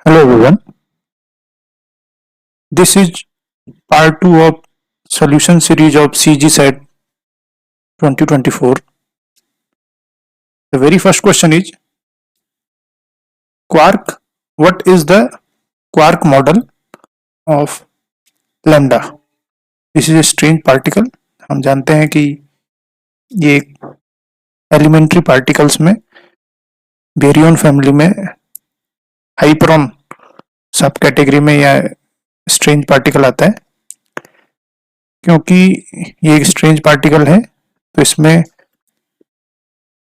Hello everyone, this is part 2 of solution series of CG Set 2024. The very first question is quark. What is the quark model of lambda? This is a strange particle. हम जानते हैं कि ये elementary particles में baryon family में हाइपरॉन सब category में या स्ट्रेंज पार्टिकल आता है। क्योंकि ये एक स्ट्रेंज पार्टिकल है तो इसमें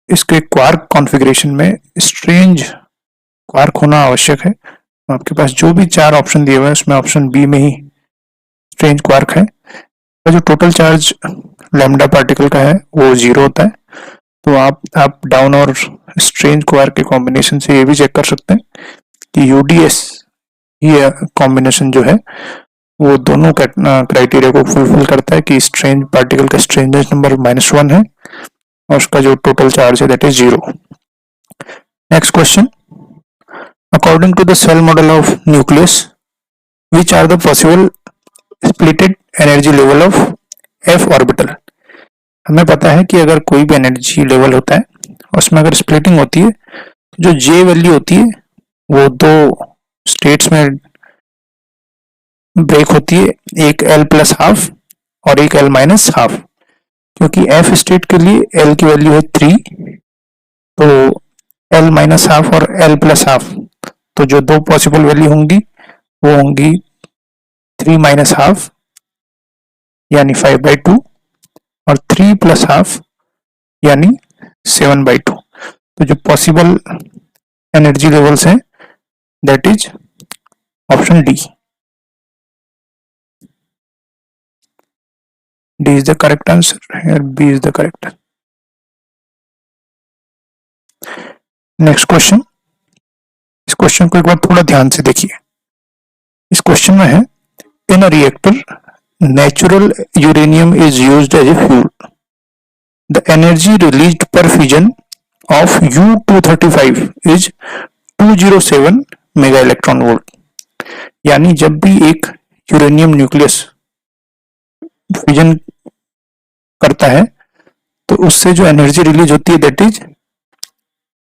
इसके क्वार्क कॉन्फ़िगरेशन में स्ट्रेंज क्वार्क होना आवश्यक है। आपके पास जो भी चार ऑप्शन दिए हुए हैं उसमें ऑप्शन बी में ही स्ट्रेंज क्वार्क है। जो टोटल चार्ज लैम्डा पार्टिकल का है वो 0 होता है। तो आप डाउन और स्ट्रेंज क्वार्क के कॉम्बिनेशन से ये भी चेक कर सकते हैं कि यूडीएस ये कॉम्बिनेशन जो है वो दोनों क्राइटेरिया को फुलफिल करता है कि स्ट्रेंज पार्टिकल का स्ट्रेंजेस नंबर -1 है और उसका जो टोटल चार्ज है that is 0। Next question, according to the shell model of nucleus which are the possible splitted energy level of f orbital. हमें पता है कि अगर कोई भी एनर्जी लेवल होता है उसमें अगर स्प्लिटिंग होती है जो j वैल्यू होती है वो दो स्टेट्स में ब्रेक होती है, एक l+½ और एक l-½ क्योंकि f स्टेट के लिए l की वैल्यू है 3 तो l-½ और l+½ तो जो दो पॉसिबल वैल्यू होंगी वो होंगी 3-½ यानी 5/2 और 3+½ यानी 7/2। तो जो पॉसिबल एनर्जी लेवल्स हैं that is option D. D is the correct answer. Here B is the correct. Next question, इस क्वेश्चन को एक बार थोड़ा ध्यान से देखिए। इस क्वेश्चन में है in a reactor natural uranium is used as a fuel. The energy released per fusion of U-235 is 207 mega electron volt. यानी जब भी एक यूरेनियम न्यूक्लियस फ्यूजन करता है तो उससे जो एनर्जी रिलीज होती है that is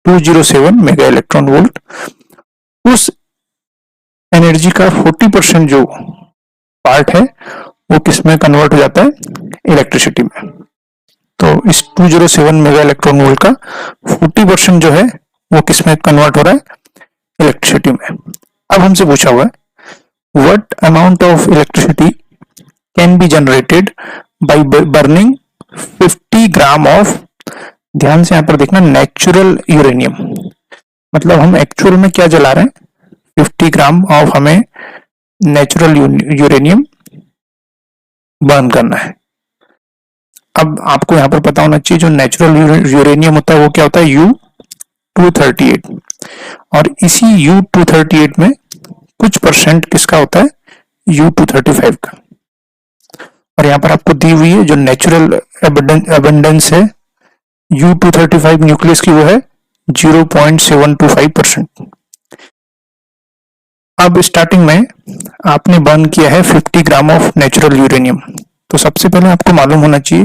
207 mega electron volt. उस एनर्जी का 40% जो पार्ट है वो किस में कन्वर्ट हो जाता है, इलेक्ट्रिसिटी में। तो इस 207 मेगा इलेक्ट्रॉन वोल्ट का 40% जो है वो किस में कन्वर्ट हो रहा है, इलेक्ट्रिसिटी में। अब हमसे पूछा हुआ है what amount of electricity can be generated by burning 50 gram of, ध्यान से यहां पर देखना, नेचुरल यूरेनियम। मतलब हम एक्चुअल में क्या जला रहे हैं, 50 ग्राम ऑफ हमें नेचुरल यूरेनियम बर्न करना है। अब आपको यहां पर पता होना चाहिए जो नेचुरल यूरेनियम होता है वो क्या होता है, U-238। और इसी U-238 में कुछ परसेंट किसका होता है, U-235 का। और यहाँ पर आपको दी हुई है जो नेचुरल एबंडेंस है U-235 न्यूक्लियस की वो है 0.725%। अब स्टार्टिंग में आपने बर्न किया है 50 ग्राम ऑफ नेचुरल यूरेनियम। तो सबसे पहले आपको मालूम होना चाहिए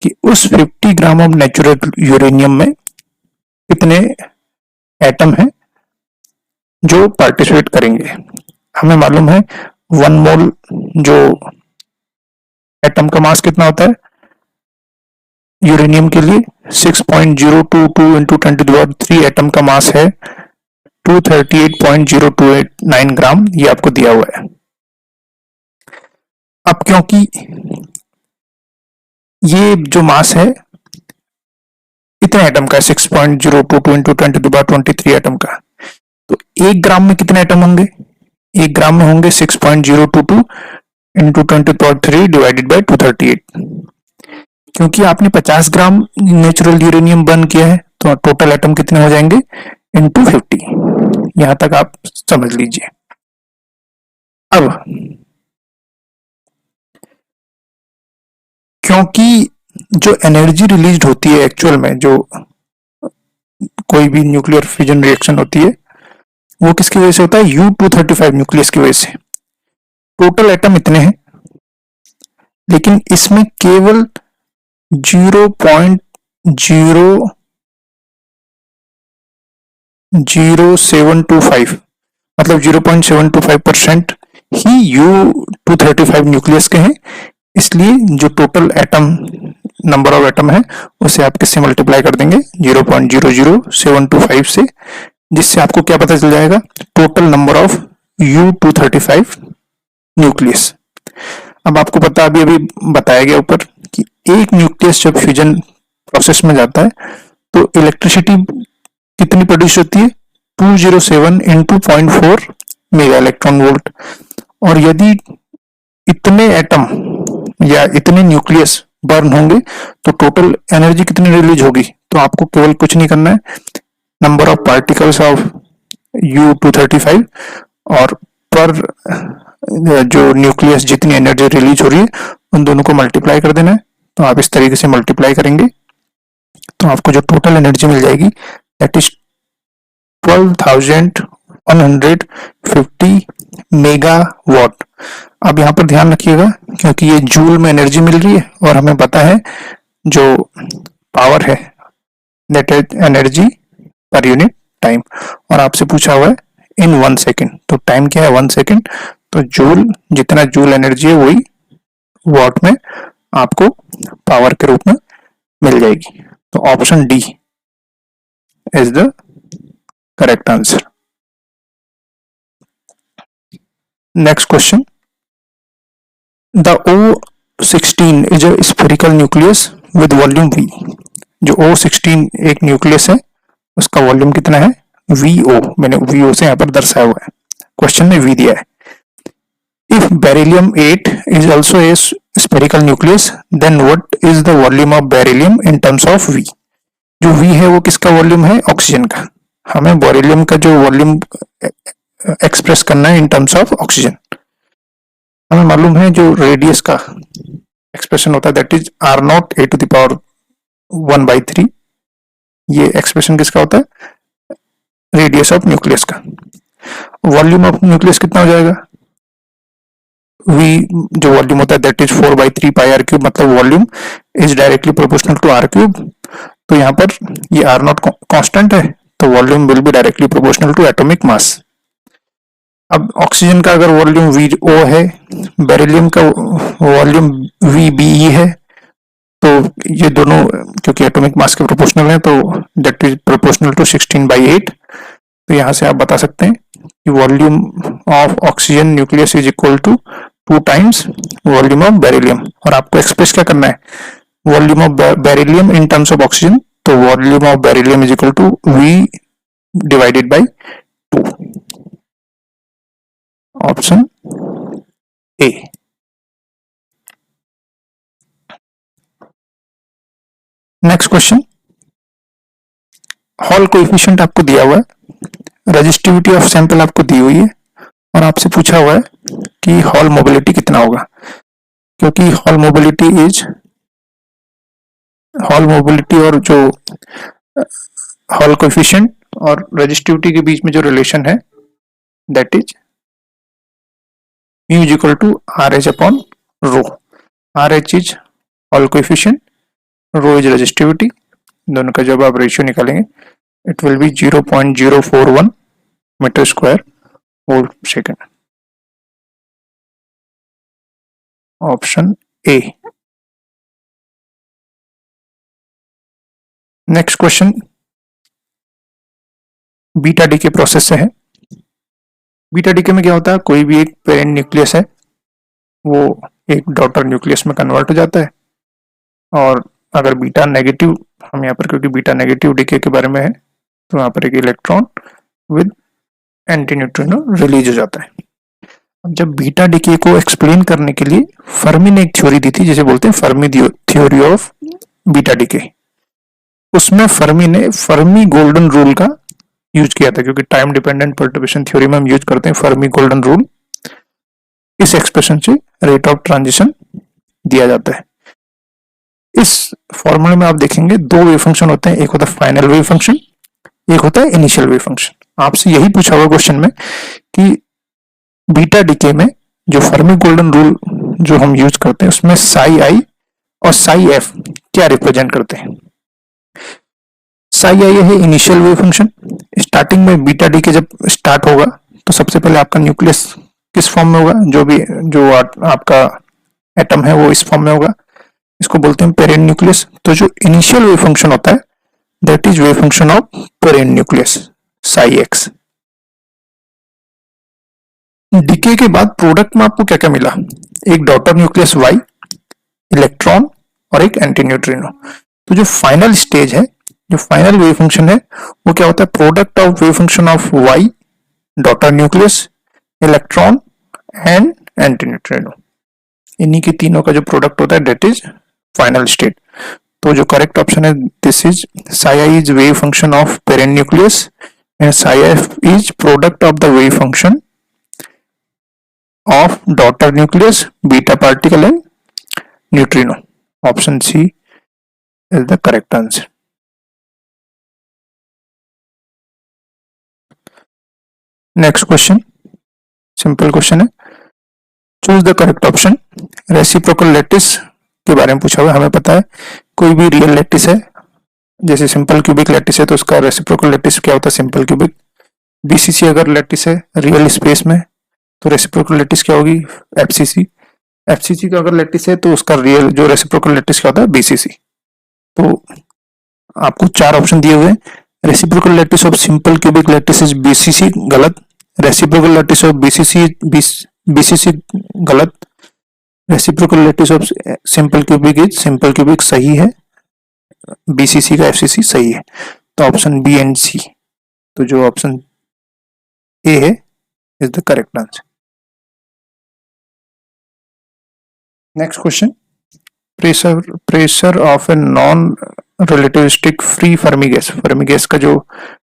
कि उस 50 ग्राम ऑफ नेचुरल यूरेनियम में कितने एटम हैं जो पार्टिसिपेट करेंगे। हमें मालूम है 1 मोल जो एटम का मास कितना होता है यूरेनियम के लिए 6.022 into 10⁻³ एटम का मास है 238.0289 ग्राम, ये आपको दिया हुआ है। अब क्योंकि ये जो मास है कितने एटम का, 6.022 into 10⁻23 एटम का, तो 1 ग्राम में कितने एटम होंगे, 1 ग्राम में होंगे 6.022 into 10⁻³ डिवाइडेड बाय 238। क्योंकि आपने 50 ग्राम नेचुरल यूरेनियम बर्न किया है तो टोटल एटम कितने हो जाएंगे into 50। यहां तक आप समझ लीजिए। अब क्योंकि जो एनर्जी रिलीज होती है एक्चुअल में, जो कोई भी न्यूक्लियर फ्यूजन रिएक्शन होती है वो किसकी वजह से होता है? U235 न्यूक्लियस की वजह से। टोटल एटम इतने हैं, लेकिन इसमें केवल 0.0725 मतलब 0.725% ही U235 न्यूक्लियस के हैं। इसलिए जो total atom number of atom है उसे आप किससे मल्टीप्लाई कर देंगे? 0.00725 से, जिससे आपको क्या पता चल जाएगा? Total number of U235 nucleus. अब आपको पता, अभी अभी बताया गया ऊपर कि एक न्यूक्लियस जब फ्यूजन प्रोसेस में जाता है तो इलेक्ट्रिसिटी कितनी प्रोड्यूस होती है? 207 इंटू 0.4 मेगा इलेक्ट्रॉन वोल्ट। और यदि इतने एटम या इतने न्यूक्लियस बर्न होंगे तो टोटल एनर्जी कितनी रिलीज होगी? तो आपको केवल कुछ नहीं करना है, number of particles of U235 और पर जो न्यूक्लियस जितनी एनर्जी रिलीज हो रही है उन दोनों को मल्टीप्लाई कर देना है। तो आप इस तरीके से मल्टीप्लाई करेंगे तो आपको जो टोटल एनर्जी मिल जाएगी दैट इज 12,150 मेगावाट। अब यहाँ पर ध्यान रखिएगा, क्योंकि ये जूल में एनर्जी मिल रही है और हमें पता है जो पावर है that is energy per unit time, और आपसे पूछा हुआ है इन 1 सेकेंड। तो टाइम क्या है? 1 सेकेंड। तो जूल, जितना जूल एनर्जी है वही वॉट में आपको पावर के रूप में मिल जाएगी। तो option D is the correct answer. Next question, the O16 is a spherical nucleus with volume V। जो O16 एक न्यूक्लियस है उसका वॉल्यूम कितना है? VO। मैंने VO से यहाँ पर दर्शाया हुआ है, क्वेश्चन में V दिया है। If beryllium 8 is also a spherical nucleus, then what is the volume of beryllium in terms of V? जो V है वो किसका वॉल्यूम है? ऑक्सीजन का। हमें बेरिलियम का जो वॉल्यूम एक्सप्रेस करना है इन टर्म्स ऑफ ऑक्सीजन। हमें मालूम है जो रेडियस का एक्सप्रेशन होता है दैट इज R0 A⁻1/3। ये एक्सप्रेशन किसका होता है? रेडियस ऑफ न्यूक्लियस का। वॉल्यूम ऑफ न्यूक्लियस कितना हो जाएगा? V जो वॉल्यूम होता है दैट इज 4/3 πr³, मतलब volume is directly proportional to R³। तो यहाँ पर ये R0 कांस्टेंट है, तो volume will be directly proportional to atomic mass. अब ऑक्सीजन का अगर वॉल्यूम VO है, बेरिलियम का वॉल्यूम VBE है, तो ये दोनों क्योंकि एटॉमिक मास के प्रोपोर्शनल हैं तो दैट इज प्रोपोर्शनल टू 16/8। तो यहाँ से आप बता सकते हैं कि volume of oxygen nucleus is equal to 2 times volume of beryllium. और आपको एक्सप्रेस क्या करना है? Volume of beryllium in terms of oxygen, तो volume of beryllium is equal to V/2। Option A. Next question, Hall coefficient आपको दिया हुआ है, रेजिस्टिविटी ऑफ सैंपल आपको दी हुई है और आपसे पूछा हुआ है कि हॉल मोबिलिटी कितना होगा। क्योंकि हॉल मोबिलिटी और जो हॉल कोएफिशिएंट और रेजिस्टिविटी के बीच में जो रिलेशन है that is mu is equal to RH/ρ। RH is Hall coefficient, rho is resistivity. दोनों का जब आप रेशियो निकालेंगे it will be 0.041 metre square volt second. Option A. Next question beta decay process से है। बीटा डीके में क्या होता है? कोई भी एक पेरेंट न्यूक्लियस है वो एक डॉटर न्यूक्लियस में कन्वर्ट हो जाता है, और अगर बीटा नेगेटिव, हम यहाँ पर क्योंकि बीटा नेगेटिव डीके के बारे में है तो यहाँ पर एक electron with anti neutrino release हो जाता है। जब बीटा डीके को एक्सप्लेन करने के लिए फर्मी ने एक थ्योरी दी थी जिसे बोलते हैं Fermi theory of beta decay. उसमें फर्मी ने फर्मी गोल्डन रूल का यूज किया था, क्योंकि टाइम डिपेंडेंट पर्टर्बेशन थ्योरी में हम यूज करते हैं फर्मी गोल्डन रूल। इस एक्सप्रेशन से रेट ऑफ ट्रांजिशन दिया जाता है। इस फॉर्मूले में आप देखेंगे दो वेव फंक्शन होते हैं, एक होता है फाइनल वेव फंक्शन, एक होता है इनिशियल वेव फंक्शन। आपसे यही पूछा हुआ क्वेश्चन में कि बीटा डीके में जो फर्मी गोल्डन रूल जो हम यूज करते हैं उसमें साई आई और साई एफ क्या रिप्रेजेंट करते हैं। साई आई है इनिशियल वेव फंक्शन। स्टार्टिंग में बीटा डीके जब स्टार्ट होगा तो सबसे पहले आपका न्यूक्लियस किस फॉर्म में होगा, जो आपका एटम है वो इस फॉर्म में होगा, इसको बोलते हैं पेरेंट न्यूक्लियस। तो जो इनिशियल वेव फंक्शन होता है that is wave function of parent nucleus psi X. Decay के बाद प्रोडक्ट में आपको क्या क्या मिला, एक डॉटर न्यूक्लियस वाई, इलेक्ट्रॉन और एक एंटी न्यूट्रिनो। तो जो फाइनल स्टेज है, जो फाइनल वेव फंक्शन है वो क्या होता है, product of wave function of Y, daughter nucleus, electron and anti neutrino. इन्हीं के तीनों का जो प्रोडक्ट होता है दैट इज फाइनल स्टेट। तो जो करेक्ट ऑप्शन है this is Sai I is wave function of parent nucleus and Sai F is product of the wave function of daughter nucleus, beta particle and neutrino. Option C is the correct answer. Next question, simple question है, choose the correct option. Reciprocal lattice के बारे में पूछा हुआ है, हमें पता है कोई भी रियल लैटिस है, जैसे सिंपल क्यूबिक लैटिस है तो उसका रेसिप्रोकल लैटिस क्या होता है, सिंपल क्यूबिक। बीसीसी अगर लैटिस है रियल स्पेस में तो रेसिप्रोकल लैटिस क्या होगी, एफसीसी। एफसीसी का अगर लैटिस है तो उसका रियल जो रेसिप्रोकल लैटिस क्या होता है, बीसीसी। तो आपको चार ऑप्शन दिए हुए हैं, reciprocal lattice of simple cubic lattice is BCC, गलत। रेसिप्रोकल लैटिस ऑफ बीसीसी गलत। Reciprocal lattice of simple cubic is simple cubic सही है, बीसीसी का एफसीसी सही है। तो ऑप्शन बी एंड सी, तो जो ऑप्शन ए है is the correct answer. Next question, pressure of a non-relativistic free Fermi gas। Fermi gas का जो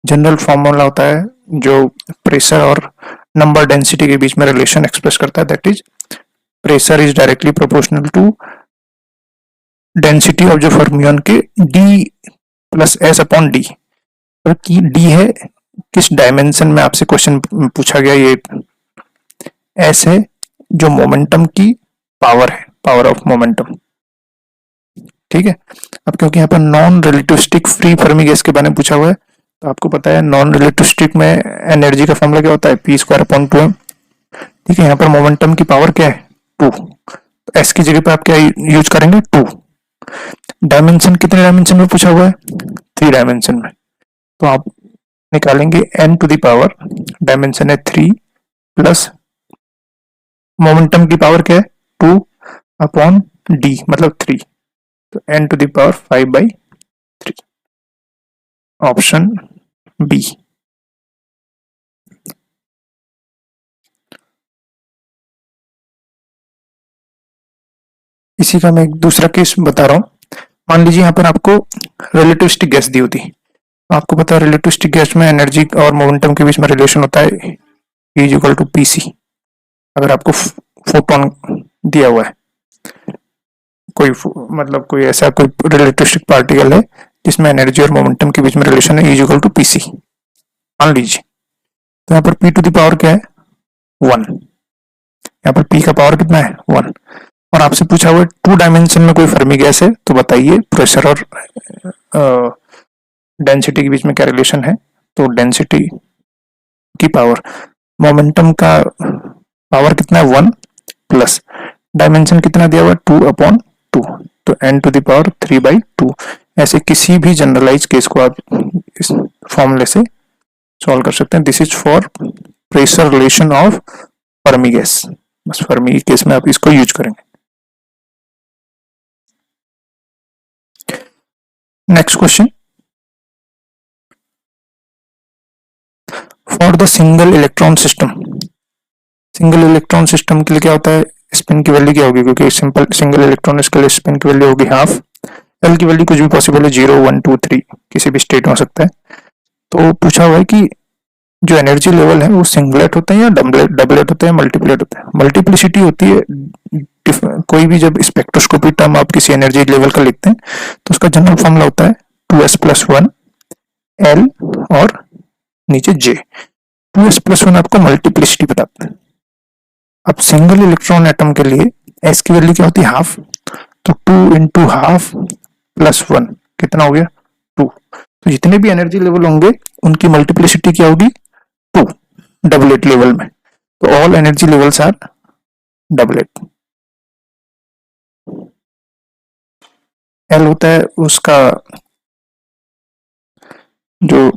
जनरल फॉर्मूला होता है जो प्रेशर और नंबर डेंसिटी के बीच में रिलेशन एक्सप्रेस करता है that is pressure is directly proportional to density of जो फर्मियन के D plus S upon D. की डी है किस डायमेंशन में आपसे क्वेश्चन पूछा गया, ये एस है जो मोमेंटम की पावर है, पावर ऑफ मोमेंटम, ठीक है। अब क्योंकि यहाँ पर non relativistic free Fermi gas के बारे में पूछा हुआ है तो आपको पता है नॉन रिलेटिविस्टिक में एनर्जी का फॉर्मूला क्या होता है, पी स्क्वायर अपॉन 2m, ठीक है। यहाँ पर मोमेंटम की पावर क्या है, 2, तो एस की जगह पर आप क्या यूज करेंगे, 2। डायमेंशन कितने डायमेंशन में पूछा हुआ है, 3 डायमेंशन में, तो आप निकालेंगे n to the power, dimension है 3 प्लस मोमेंटम की पावर क्या है 2 अपॉन डी मतलब 3, तो n to the power 5/3, option B. इसी का मैं एक दूसरा केस बता रहा हूं। मान लीजिए यहाँ पर आपको रिलेटिविस्टिक गैस दी होती, आपको पता है रिलेटिविस्टिक गैस में एनर्जी और मोमेंटम के बीच में रिलेशन होता है E इक्वल टू पीसी। अगर आपको फोटोन दिया हुआ है, कोई ऐसा कोई रिलेटिविस्टिक पार्टिकल है जिसमें एनर्जी और मोमेंटम के बीच में रिलेशन है E इक्वल टू पीसी, मान लीजिए, तो यहाँ पर P टू द पावर क्या है 1, यहाँ पर P का पावर कितना है 1, और आपसे पूछा हुआ है 2 डायमेंशन में कोई फर्मी गैस है तो बताइए प्रेशर और डेंसिटी के बीच में क्या रिलेशन है। तो डेंसिटी की पावर, मोमेंटम का पावर कितना है 1 प्लस डायमेंशन कितना दिया हुआ है 2 अपॉन 2, तो n टू द पावर 3/2। ऐसे किसी भी जनरलाइज केस को आप इस फॉर्मूले से सॉल्व कर सकते हैं। This is for pressure relation of Fermi gas, बस फर्मी केस में आप इसको यूज करेंगे। Next question, for the single electron system, single electron system के लिए क्या होता है, स्पिन की वैल्यू क्या होगी, क्योंकि सिंगल इलेक्ट्रॉन इसके लिए स्पिन की वैल्यू होगी हाफ, एल की वैल्यू कुछ भी पॉसिबल है, 0 1 2 3 किसी भी स्टेट में हो सकता है। तो पूछा हुआ है कि जो एनर्जी लेवल है वो सिंगलेट होते हैं या डबलेट होते हैं, मल्टीप्लेट होते हैं। मल्टीप्लिसिटी होती है, कोई भी जब स्पेक्ट्रोस्कोपी टर्म आप किसी एनर्जी लेवल का लिखते हैं तो उसका जनरल फॉर्मूला होता है 2s + 1 L और नीचे J। 2s+1 आपको मल्टीप्लिसिटी बताता है। अब सिंगल इलेक्ट्रॉन एटम के लिए s की वैल्यू क्या होती है? हाफ। तो 2 इंटू हाफ प्लस 1 कितना हो गया? 2। तो जितने भी एनर्जी लेवल होंगे उनकी मल्टीप्लिसिटी क्या होगी? 2 डबलेट लेवल में। तो all energy levels are doublet. L होता है उसका जो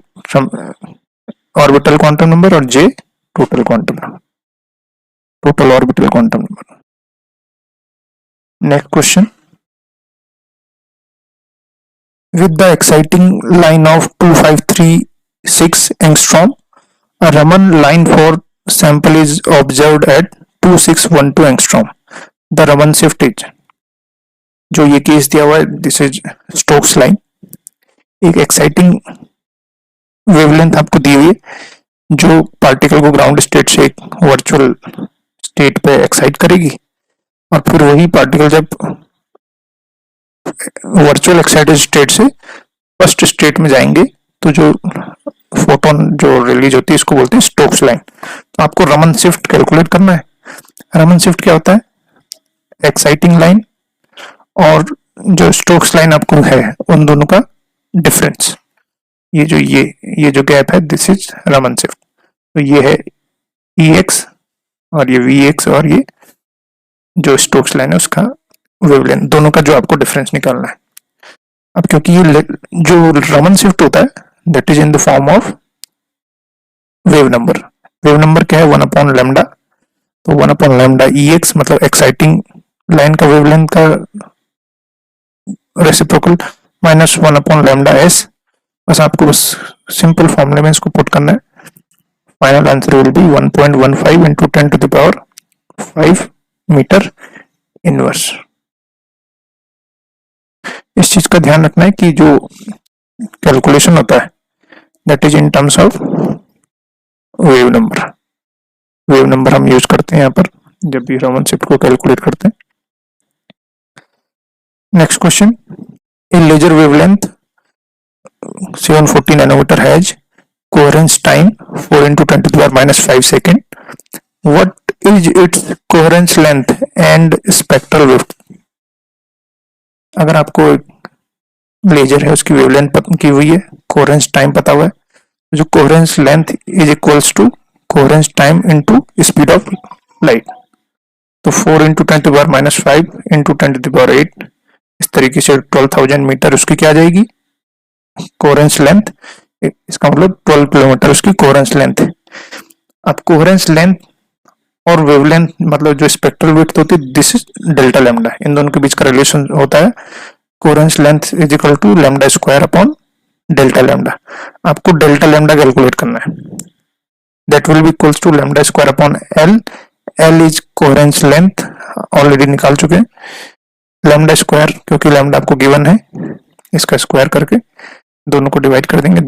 ऑर्बिटल क्वांटम नंबर और J total quantum number, total orbital quantum number. Next question, with the exciting line of 2536 angstrom, a Raman line for sample is observed at 2612 angstrom. The Raman shift is, जो ये case दिया हुआ है, this is Stokes line. एक exciting wavelength आपको दी हुई है जो पार्टिकल को ग्राउंड स्टेट से एक वर्चुअल स्टेट पे एक्साइट करेगी और फिर वही पार्टिकल जब वर्चुअल एक्साइटेड स्टेट से फर्स्ट स्टेट में जाएंगे तो जो फोटोन जो रिलीज होती है इसको बोलते हैं स्टोक्स लाइन। तो आपको रमन शिफ्ट कैलकुलेट करना है। रमन शिफ्ट क्या होता है? एक्साइटिंग लाइन और जो स्टोक्स लाइन आपको है उन दोनों का डिफरेंस, ये जो गैप है, दिस इज रमन शिफ्ट। तो ये है EX और ये VX और ये जो स्टोक्स लाइन है उसका वेवलेंथ, दोनों का जो आपको डिफरेंस निकालना है। अब क्योंकि ये जो रमन शिफ्ट होता है that is in the form of wave number. Wave number क्या है? 1/λ। तो 1/λ EX मतलब एक्साइटिंग लाइन का वेवलेंथ का रेसिप्रोकल माइनस 1/λS। बस आपको बस सिंपल फॉर्मूले में इसको पुट करना है। Final answer will be 1.15 into 10⁵ metre inverse. इस चीज का ध्यान रखना है कि जो कैलकुलेशन होता है that is in terms of wave number. Wave number हम यूज करते हैं यहाँ पर जब भी रमन शिफ्ट को कैलकुलेट करते हैं। Next question, a laser wavelength 740 nanometre has coherence time 4 into 10⁻⁵ second. What is its coherence length and spectral width? अगर आपको लेजर है उसकी वेवलेंथ की हुई है, कोहेरेंस टाइम पता हुआ है, जो coherence length is equals to coherence time into speed of light. तो 4 into 10⁻⁵ इंटू 10⁸ इस तरीके से 12,000 मीटर उसकी क्या आ जाएगी? Coherence length. इसका मतलब 12 किलोमीटर उसकी कोहेरेंस लेंथ है। अब कोहेरेंस लेंथ और वेवलेंथ मतलब जो स्पेक्ट्रल विड्थ होती है दिस इज डेल्टा लैम्डा, इन दोनों के बीच का रिलेशन होता है coherence length is equal to λ² आपको डेल्टा लैम्डा कैलकुलेट करना है। That will be equals to λ² L is coherence length already निकाल चुके हैं। λ² क्योंकि लैम्डा आपको गिवन है, इसका स्क्वायर करके दोनों को डिवाइड कर देंगे।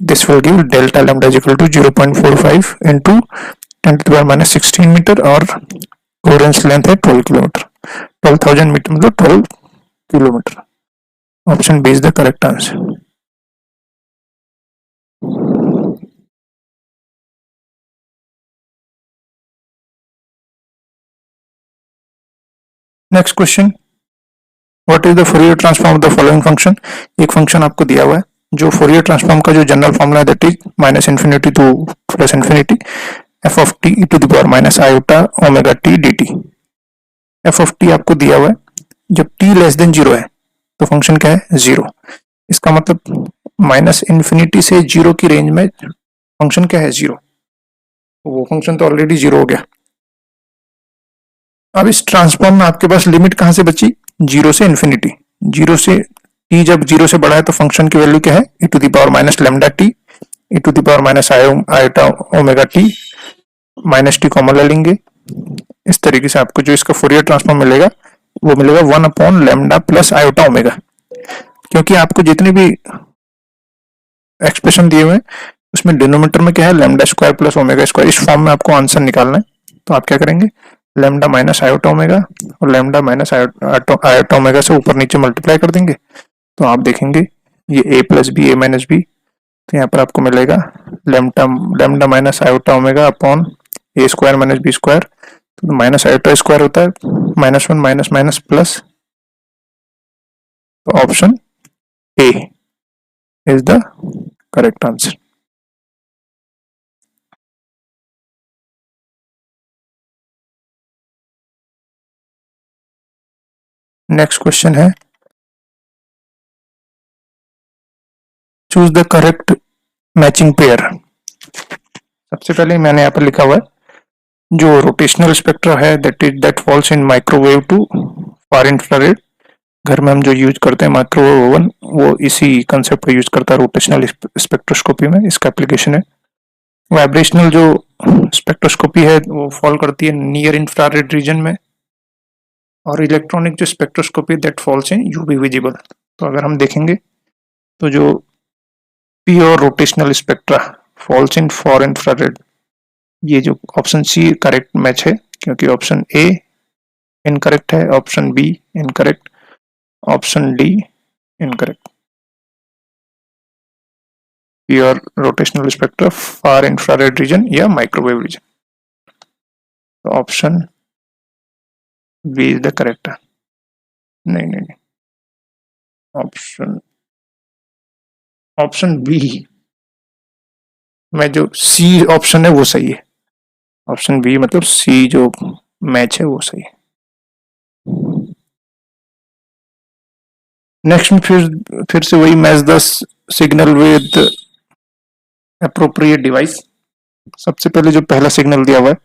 This will give delta lambda is equal to 0.45 into 10⁻⁻16 metre और कोहेरेंस लेंथ है 12 किलोमीटर। 12,000 मीटर मतलब 12 kilometre. Option B is the correct answer. Next question, what is the Fourier transform of the following function? एक function आपको दिया हुआ है जो Fourier transform का जो जनरल फॉर्मूला है that is -∞ to +∞ f of t e to the power -iωt dt। f of t आपको दिया हुआ है, जब t लेस देन 0 है तो फंक्शन क्या है? 0। इसका मतलब -∞ से 0 की रेंज में फंक्शन क्या है? 0। वो फंक्शन तो ऑलरेडी 0 हो गया। अब इस ट्रांसफॉर्म में आपके पास लिमिट कहां से बची? 0 से इन्फिनिटी। 0 से t जब 0 से बड़ा है तो फंक्शन की वैल्यू क्या है? e to the power -λt e to the power -iωt -t common ले लेंगे। इस तरीके से आपको जो इसका फोरियर ट्रांसफॉर्म मिलेगा वो मिलेगा 1/λ प्लस iota ओमेगा। क्योंकि आपको जितने भी एक्सप्रेशन दिए हुए हैं उसमें डिनोमिनेटर में क्या है? λ² प्लस ω²। इस फॉर्म में आपको आंसर निकालना है तो आप क्या करेंगे? लैम्डा माइनस आयोटा ओमेगा और लैम्डा माइनस आयोटा ओमेगा से ऊपर नीचे मल्टीप्लाई कर देंगे तो आप देखेंगे ये a plus B a minus B तो यहाँ पर आपको मिलेगा lambda lambda minus iota omega upon A square minus B square, तो माइनस आयोटा स्क्वायर होता है minus one minus minus plus, तो option A is the correct answer. Next question है, choose the correct matching pair. सबसे पहले मैंने यहाँ पर लिखा हुआ है जो रोटेशनल स्पेक्ट्रा है that falls in microwave to far infrared. घर में हम जो यूज करते हैं माइक्रोवेव ओवन, वो इसी कंसेप्ट का यूज करता है रोटेशनल स्पेक्ट्रोस्कोपी में, इसका एप्लीकेशन है। वाइब्रेशनल जो स्पेक्ट्रोस्कोपी है वो फॉल करती है नियर इंफ्रारेड रीजन में, और इलेक्ट्रॉनिक जो spectroscopy that falls in UV visible. तो अगर हम देखेंगे तो जो pure rotational spectra falls in far infrared, ये जो ऑप्शन सी करेक्ट मैच है, क्योंकि ऑप्शन ए इनकरेक्ट है, option B incorrect, option D incorrect. Pure rotational spectra far infrared region या माइक्रोवेव रीजन, तो option B is the correct. नहीं नहीं नहीं, ऑप्शन ऑप्शन बी में जो सी ऑप्शन है वो सही है। ऑप्शन बी मतलब सी जो मैच है वो सही है। नेक्स्ट में फिर से वही match the signal with appropriate device. सबसे पहले जो पहला सिग्नल दिया हुआ है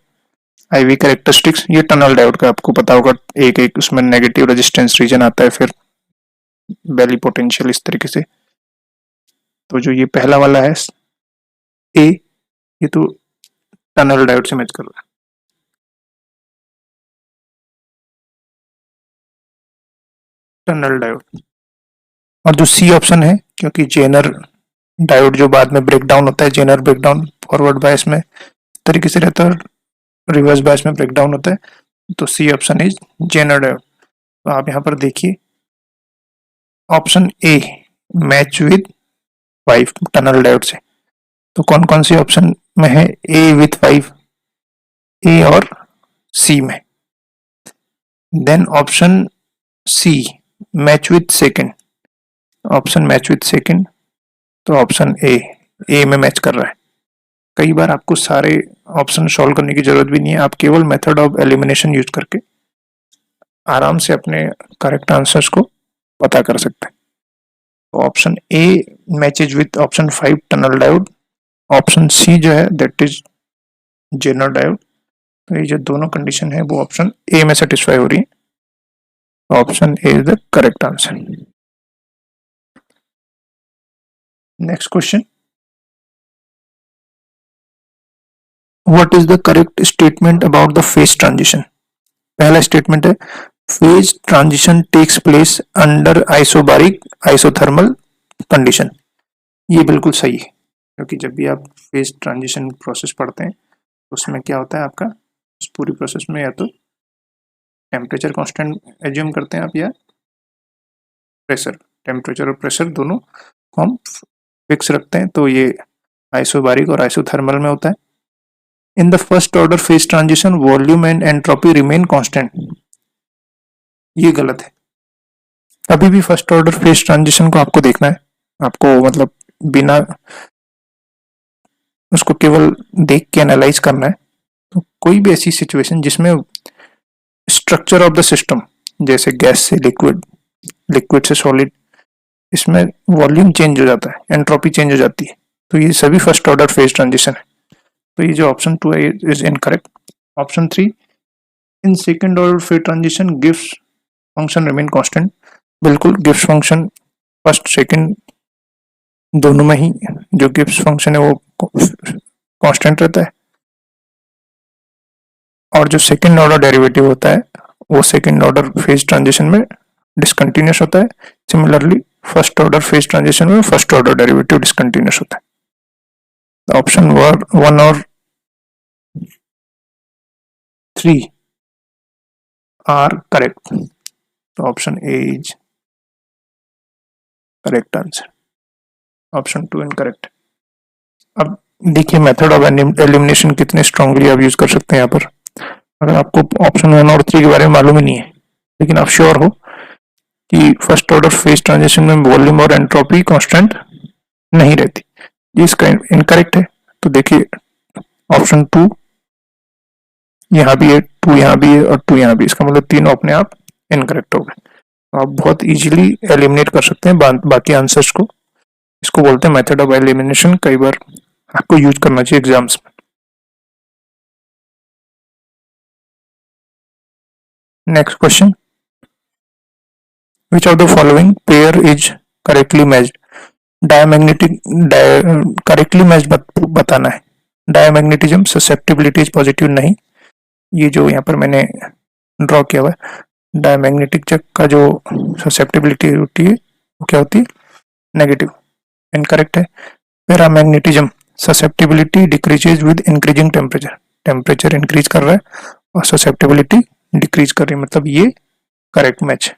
आईवी कैरेक्टरिस्टिक्स, ये टनल डायोड का आपको पता होगा, एक एक उसमें नेगेटिव रेजिस्टेंस रीजन आता है, फिर वैली पोटेंशियल इस तरीके से। तो जो ये पहला वाला है ए, ये तो टनल डायोड से मैच कर रहा है। Tunnel diode. और जो सी ऑप्शन है, क्योंकि जेनर डायोड जो बाद में ब्रेक डाउन होता है, Zener break down forward bias में तरीके से रहता है, रिवर्स बायस में ब्रेक डाउन होता है, तो C option is Zener diode. तो आप यहाँ पर देखिए option A match with 5 tunnel diode से, तो कौन कौन सी ऑप्शन में है, ए विथ 5, ए और सी में। Then option C match with second, option match with second, तो ऑप्शन ए में मैच कर रहा है। कई बार आपको सारे ऑप्शन सॉल्व करने की जरूरत भी नहीं है, आप केवल मेथड ऑफ एलिमिनेशन यूज करके आराम से अपने करेक्ट आंसर्स को पता कर सकते हैं। तो option A matches with option 5 tunnel diode, option C जो है दैट इज जेनर डायोड। तो ये जो दोनों कंडीशन है वो ऑप्शन ए में सेटिस्फाई हो रही है, option A is the correct answer. Next question, what is the correct statement about the phase transition. पहला स्टेटमेंट है phase transition takes place under isobaric isothermal condition. ये बिल्कुल सही है, क्योंकि जब भी आप फेज ट्रांजिशन प्रोसेस पढ़ते हैं तो उसमें क्या होता है आपका, उस पूरी प्रोसेस में या तो टेम्परेचर कांस्टेंट एज्यूम करते हैं आप, या प्रेशर, टेम्परेचर और प्रेशर दोनों को हम फिक्स रखते हैं, तो ये आइसोबारिक और आइसोथर्मल में होता है। In the first order phase transition volume and entropy remain constant, ये गलत है। अभी भी फर्स्ट ऑर्डर फेज ट्रांजिशन को आपको देखना है, आपको मतलब बिना उसको केवल देख के एनालाइज करना है। तो कोई भी ऐसी सिचुएशन जिसमें स्ट्रक्चर ऑफ द सिस्टम, जैसे गैस से लिक्विड, लिक्विड से सॉलिड, इसमें वॉल्यूम चेंज हो जाता है, एंट्रोपी चेंज हो जाती है, तो ये सभी फर्स्ट ऑर्डर फेज ट्रांजिशन है। तो ये जो ऑप्शन 2 है is incorrect. Option 3, in second order phase transition Gibbs function remain constant, बिल्कुल गिब्स फंक्शन फर्स्ट सेकंड दोनों में ही जो गिब्स फंक्शन है वो कांस्टेंट रहता है, और जो सेकंड ऑर्डर डेरिवेटिव होता है वो सेकंड ऑर्डर फेज ट्रांजिशन में डिसकंटिन्यूस होता है। Similarly first order phase transition में फर्स्ट ऑर्डर डेरिवेटिव डिसकंटिन्यूस होता है। ऑप्शन 1 और 3 आर करेक्ट, तो option A is correct answer, option 2 incorrect. अब देखिए मेथड ऑफ एलिमिनेशन कितने स्ट्रांगली आप यूज कर सकते हैं यहाँ पर। अगर आपको ऑप्शन 1 और 3 के बारे में मालूम ही नहीं है, लेकिन आप श्योर हो कि फर्स्ट ऑर्डर फेज ट्रांजिशन में वॉल्यूम और एंट्रोपी कांस्टेंट नहीं रहती, ये इसका इनकरेक्ट है। तो देखिए ऑप्शन 2 यहाँ भी है, 2 यहाँ भी है और 2 यहाँ भी, इसका मतलब तीनों अपने आप इनकरेक्ट हो गए। आप बहुत इजीली एलिमिनेट कर सकते हैं बाकी आंसर्स को। इसको बोलते हैं मेथड ऑफ एलिमिनेशन। कई बार आपको यूज करना चाहिए एग्जाम्स में। Next question, which of the following pair is correctly matched? Diamagnetic correctly matched बताना है। डायमैग्नेटिज्म ससेप्टिबिलिटी इज पॉजिटिव नहीं, ये जो यहाँ पर मैंने ड्रॉ किया हुआ है डायमैग्नेटिक चक का जो ससेप्टिबिलिटी होती है वो क्या होती है? नेगेटिव, इनकरेक्ट है। Paramagnetism susceptibility decreases with increasing temperature, temperature increase कर रहा है और ससेप्टिबिलिटी डिक्रीज कर रही है, मतलब ये करेक्ट मैच है।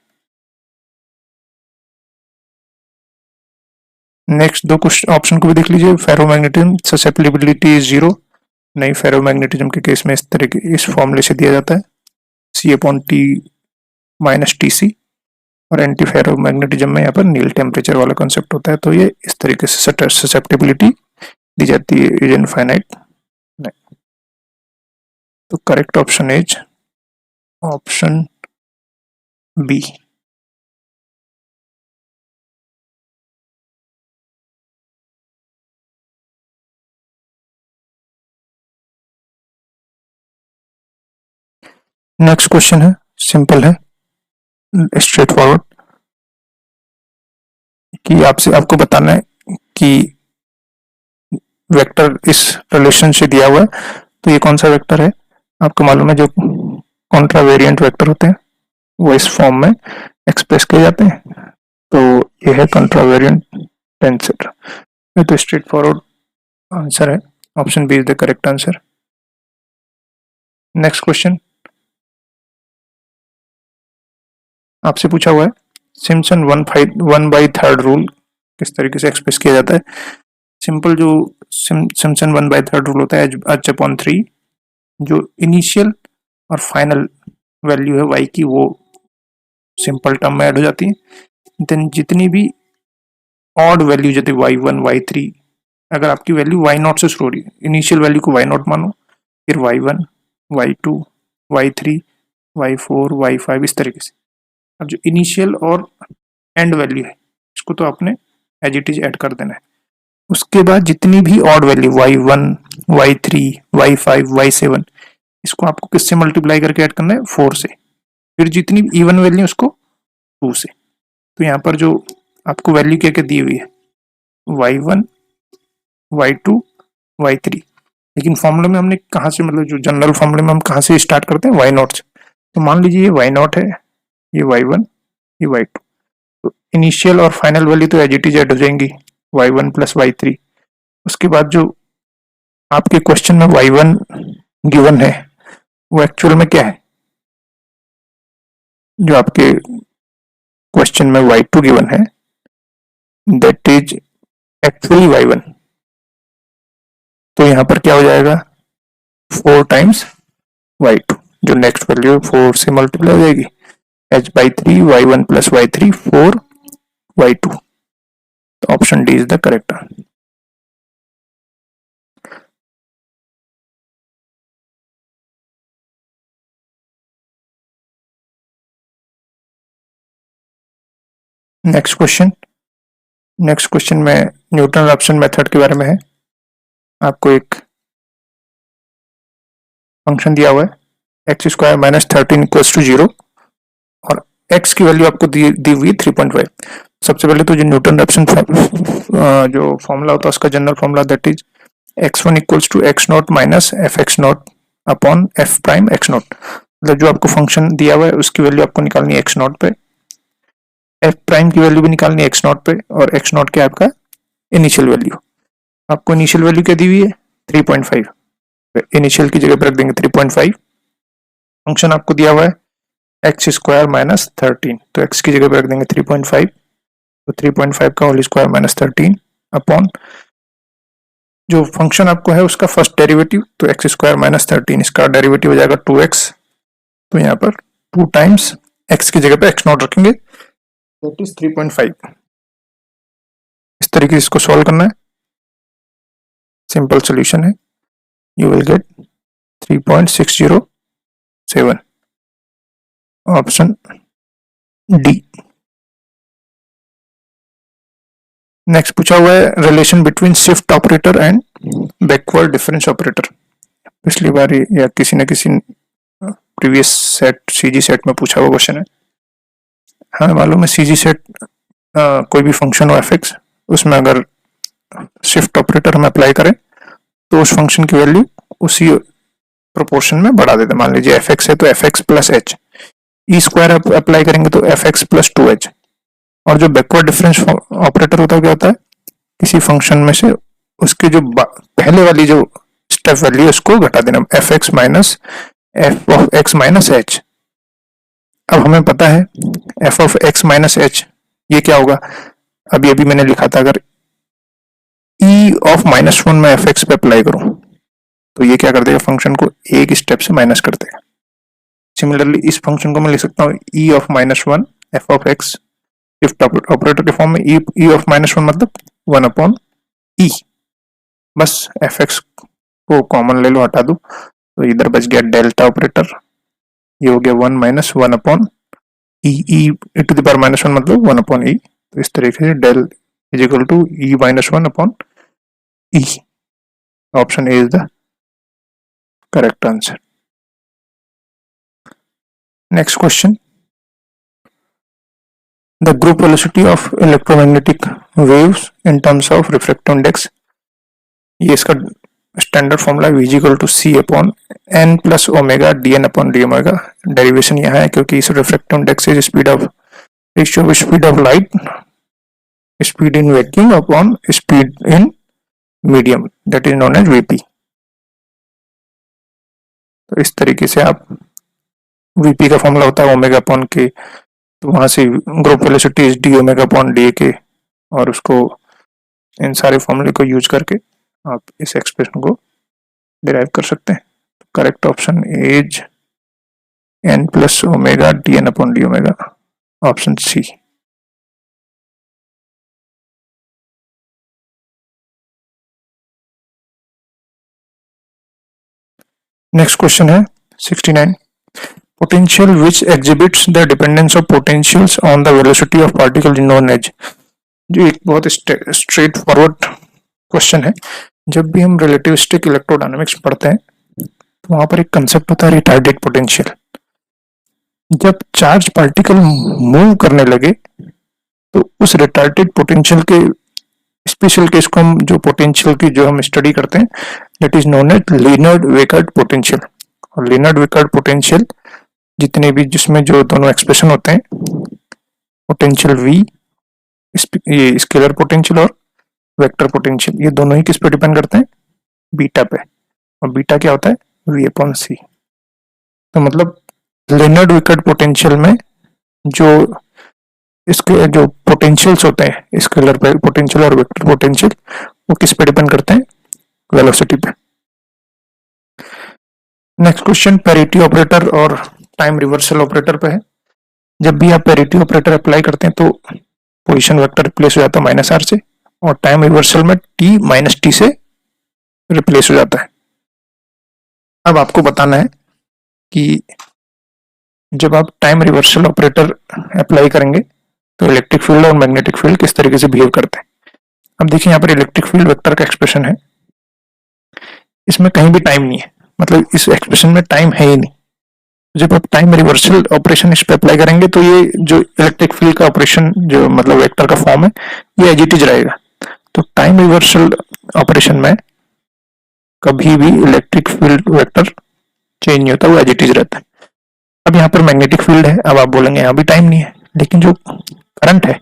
नेक्स्ट दो क्वेश्चन ऑप्शन को भी देख लीजिए। फेरोमैग्नेटिज्म ससेप्टिबिलिटी इज 0 नहीं, फेरोमैग्नेटिज्म के केस में इस तरह के इस फॉर्मूले से दिया जाता है C/T माइनस TC, और एंटी फेरोमैग्नेटिज्म में यहाँ पर नील टेम्परेचर वाला कॉन्सेप्ट होता है। तो ये इस तरीके से ससेप्टिबिलिटी दी जाती है, इज इनफाइनाइट नहीं। तो correct option is option B. Next question है, सिंपल है, स्ट्रेट फॉरवर्ड, कि आपको बताना है कि वेक्टर इस रिलेशन से दिया हुआ है, तो ये कौन सा वेक्टर है? आपको मालूम है जो कॉन्ट्रावेरिएंट वेक्टर होते हैं वो इस फॉर्म में एक्सप्रेस किए जाते हैं, तो ये है कॉन्ट्रावेरिएंट टेंसर। ये तो स्ट्रेट फॉरवर्ड आंसर है, option B is the correct answer. Next question आपसे पूछा हुआ है, सिम्पसन 1/3 रूल किस तरीके से एक्सप्रेस किया जाता है? सिंपल जो सिम्पसन 1/3 रूल होता है h/3, जो इनिशियल और फाइनल वैल्यू है y की वो सिंपल टर्म में ऐड हो जाती है। देन जितनी भी ऑड वैल्यू जैसे y1 y3, अगर आपकी वैल्यू y0 से शुरू हो रही है, इनिशियल वैल्यू को y0 मानो, फिर y1 y2 y3 y4 y5 इस तरीके से। अब जो इनिशियल और एंड वैल्यू है इसको तो आपने एज इट इज ऐड कर देना है। उसके बाद जितनी भी odd value y1 y3 y5 y7 इसको आपको किससे मल्टीप्लाई करके ऐड करना है? 4 से। फिर जितनी इवन वैल्यू उसको 2 से। तो यहाँ पर जो आपको वैल्यू क्या क्या दी हुई है y1 y2 y3, लेकिन फॉर्मूले में हमने कहाँ से, मतलब जो जनरल फॉर्मूले में हम कहाँ से स्टार्ट करते हैं? y0 से। तो मान लीजिए ये y0 है, ये y1 ये y2, तो इनिशियल और फाइनल वैल्यू तो एज इट इज ऐड हो जाएंगी y1 प्लस y3। उसके बाद जो आपके क्वेश्चन में y1 गिवन है वो एक्चुअल में क्या है? जो आपके क्वेश्चन में y2 गिवन है दैट इज एक्चुअली y1, तो यहां पर क्या हो जाएगा? 4 टाइम्स y2, जो नेक्स्ट वैल्यू 4 से मल्टीप्लाई हो जाएगी, h/3 y1 plus y3 4 y2। तो option D is the correct answer. Next question में न्यूटन रैप्सन मेथड के बारे में है। आपको एक फंक्शन दिया हुआ है x² माइनस 13 इक्वल्स टू 0 और x की वैल्यू आपको दी हुई 3.5। सबसे पहले तो जो न्यूटन रैप्सन जो फॉर्मूला होता है उसका general formula that is x1 equals to x0 minus fx0 upon f prime x0। मतलब जो आपको फंक्शन दिया हुआ है उसकी वैल्यू आपको निकालनी है x0 पे, f प्राइम की वैल्यू भी निकालनी है x0 पे, और x0 क्या आपका इनिशियल वैल्यू। आपको इनिशियल वैल्यू क्या दी हुई है? 3.5, इनिशियल की जगह पर रख देंगे 3.5। फंक्शन आपको दिया हुआ है x² माइनस 13, तो x की जगह पर रख देंगे 3.5, तो 3.5 का होल स्क्वायर माइनस 13 अपॉन जो फंक्शन आपको है उसका फर्स्ट डेरिवेटिव, तो एक्स स्क्वायर माइनस 13, इसका डेरिवेटिव हो जाएगा 2x, तो यहाँ पर 2 टाइम्स x की जगह पे x नॉट रखेंगे, दैट इज 3.5। इस तरीके से इसको सॉल्व करना है, सिंपल सोल्यूशन है, you will get 3.607, option D. Next पूछा हुआ है relation between shift operator and backward difference operator. पिछली बार या किसी न किसी प्रीवियस सेट सीजी सेट में पूछा हुआ क्वेश्चन है। हमें मालूम है सीजी सेट कोई भी फंक्शन हो एफ, उसमें अगर शिफ्ट ऑपरेटर हम अप्लाई करें तो उस फंक्शन की वैल्यू उसी प्रोपोर्शन में बढ़ा देते हैं। मान लीजिए एफ एक्स है तो F x plus H, E square apply करेंगे तो एफ एक्स प्लस 2h। और जो बैकवर्ड डिफरेंस ऑपरेटर होता है क्या होता है, किसी फंक्शन में से उसके जो पहले वाली जो स्टेप वैल्यू उसको घटा देना, F x minus F of x minus H. अब हमें पता है F of x minus H ये क्या होगा, अभी अभी मैंने लिखा था, अगर ई ऑफ -1 में एफ एक्स पे अप्लाई करूं तो ये क्या कर देगा, फंक्शन को एक स्टेप से माइनस कर देगा। सिमिलरली इस फंक्शन को मैं लिख सकता हूँ ई of -1 F of x, shift operator के फॉर्म में ई ऑफ -1 मतलब 1 अपॉन ई, बस एफ एक्स को कॉमन ले लो, हटा दो, तो इधर बच गया डेल्टा ऑपरेटर, ये हो गया 1 minus 1 upon e to the power -1 मतलब 1 अपॉन ई। तो इस तरीके से del is equal to e -1 upon e. Option A is the correct answer. Next question, the group velocity of electromagnetic waves in terms of refractive index, ये इसका standard formula v equal to c upon n plus omega d n upon d omega. Derivation यहाँ है क्योंकि इस refractive index is speed of ratio of speed of light, speed in vacuum upon speed in medium, that is known as v p. तो इस तरीके से आप VP का फॉर्मूला होता है ओमेगा अपॉन के, तो वहां से group velocity is D omega upon D के, और उसको इन सारे फॉर्मूले को यूज करके आप इस एक्सप्रेशन को डिराइव कर सकते हैं। तो correct option is n plus omega d n upon d omega, option C. Next question है 69, potential which exhibits the dependence of potentials on the velocity of particle is known as, जो एक बहुत straight forward question है। जब भी हम relativistic electrodynamics पढ़ते हैं तो वहां पर एक कंसेप्ट होता है रिटार्डेड पोटेंशियल। जब चार्ज पार्टिकल मूव करने लगे तो उस रिटार्डेड पोटेंशियल के स्पेशल केस को हम जो पोटेंशियल की जो हम स्टडी करते हैं that is known as Lienard Wiechert potential. और लीनार्ड-वेकर्ड पोटेंशियल जितने भी जिसमें जो दोनों एक्सप्रेशन होते हैं पोटेंशियल v, ये स्केलर पोटेंशियल और वेक्टर पोटेंशियल, ये दोनों ही किस पे डिपेंड करते हैं, बीटा पे। और बीटा क्या होता है, v अपॉन c। तो मतलब लीनार्ड वेक्टर पोटेंशियल में जो इसके जो पोटेंशियल्स होते हैं स्केलर पोटेंशियल और वेक्टर पोटेंशियल, वो किस पे डिपेंड करते हैं, वेलोसिटी पे। नेक्स्ट क्वेश्चन पैरिटी ऑपरेटर और टाइम रिवर्सल ऑपरेटर पे है। जब भी आप पैरिटी ऑपरेटर अप्लाई करते हैं तो पोजीशन वेक्टर रिप्लेस हो जाता है -r से, और टाइम रिवर्सल में t -t से रिप्लेस हो जाता है। अब आपको बताना है कि जब आप टाइम रिवर्सल ऑपरेटर अप्लाई करेंगे तो इलेक्ट्रिक फील्ड और मैग्नेटिक फील्ड किस तरीके से बिहेव करते हैं। अब देखिए यहाँ पर इलेक्ट्रिक फील्ड वेक्टर का एक्सप्रेशन है, इसमें कहीं भी टाइम नहीं है, मतलब इस एक्सप्रेशन में टाइम है ही नहीं। जब आप टाइम रिवर्सल ऑपरेशन इस पे अप्लाई करेंगे तो ये जो इलेक्ट्रिक फील्ड का ऑपरेशन जो मतलब वेक्टर का फॉर्म है ये एज इट इज रहेगा। तो टाइम रिवर्सल ऑपरेशन में कभी भी इलेक्ट्रिक फील्ड वेक्टर चेंज नहीं होता, वो एज इट इज रहता है। अब यहाँ पर मैग्नेटिक फील्ड है, अब आप बोलेंगे यहाँ भी टाइम नहीं है, लेकिन जो करंट है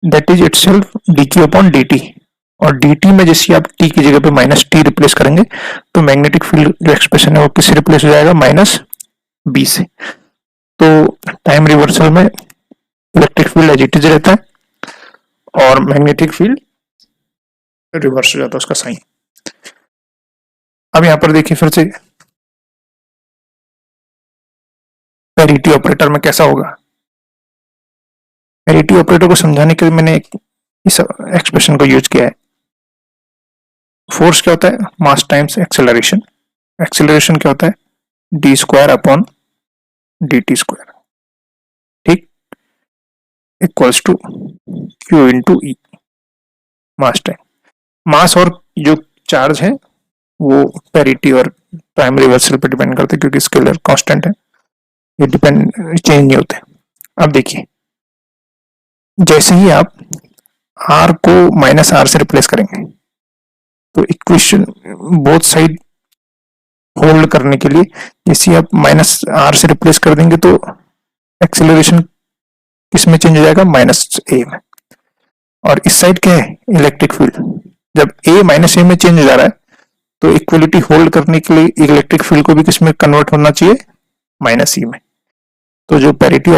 that is itself dq upon dt, और dt में जैसे आप t की जगह पे -t रिप्लेस करेंगे तो मैग्नेटिक फील्ड जो एक्सप्रेशन है वो किससे रिप्लेस हो जाएगा, -b से। तो टाइम रिवर्सल में electric field as it is रहता है और मैग्नेटिक फील्ड रिवर्स हो जाता है उसका साइन। अब यहां पर देखिए फिर से पैरिटी ऑपरेटर में कैसा होगा। पैरिटी ऑपरेटर को समझाने के लिए मैंने इस एक्सप्रेशन को यूज किया है। फोर्स क्या होता है, मास टाइम्स एक्सेलरेशन। एक्सेलरेशन क्या होता है, D square upon D T square, ठीक, equals to Q into E, mass time. Mass और जो चार्ज है वो पैरिटी और टाइम रिवर्सल पर डिपेंड करते हैं, क्योंकि स्केलर कांस्टेंट है, ये डिपेंड चेंज नहीं होते। अब देखिए जैसे ही आप आर को माइनस आर से रिप्लेस करेंगे तो इक्वेशन बोथ साइड होल्ड करने के लिए, जैसे आप माइनस आर से रिप्लेस कर देंगे तो एक्सेलरेशन किस में चेंज हो जाएगा, माइनस ए में। और इस साइड क्या है, इलेक्ट्रिक फील्ड। जब ए माइनस ए में चेंज हो जा रहा है तो इक्वलिटी होल्ड करने के लिए इलेक्ट्रिक फील्ड को भी किस में कन्वर्ट होना चाहिए, माइनस ई में। तो जो पैरिटी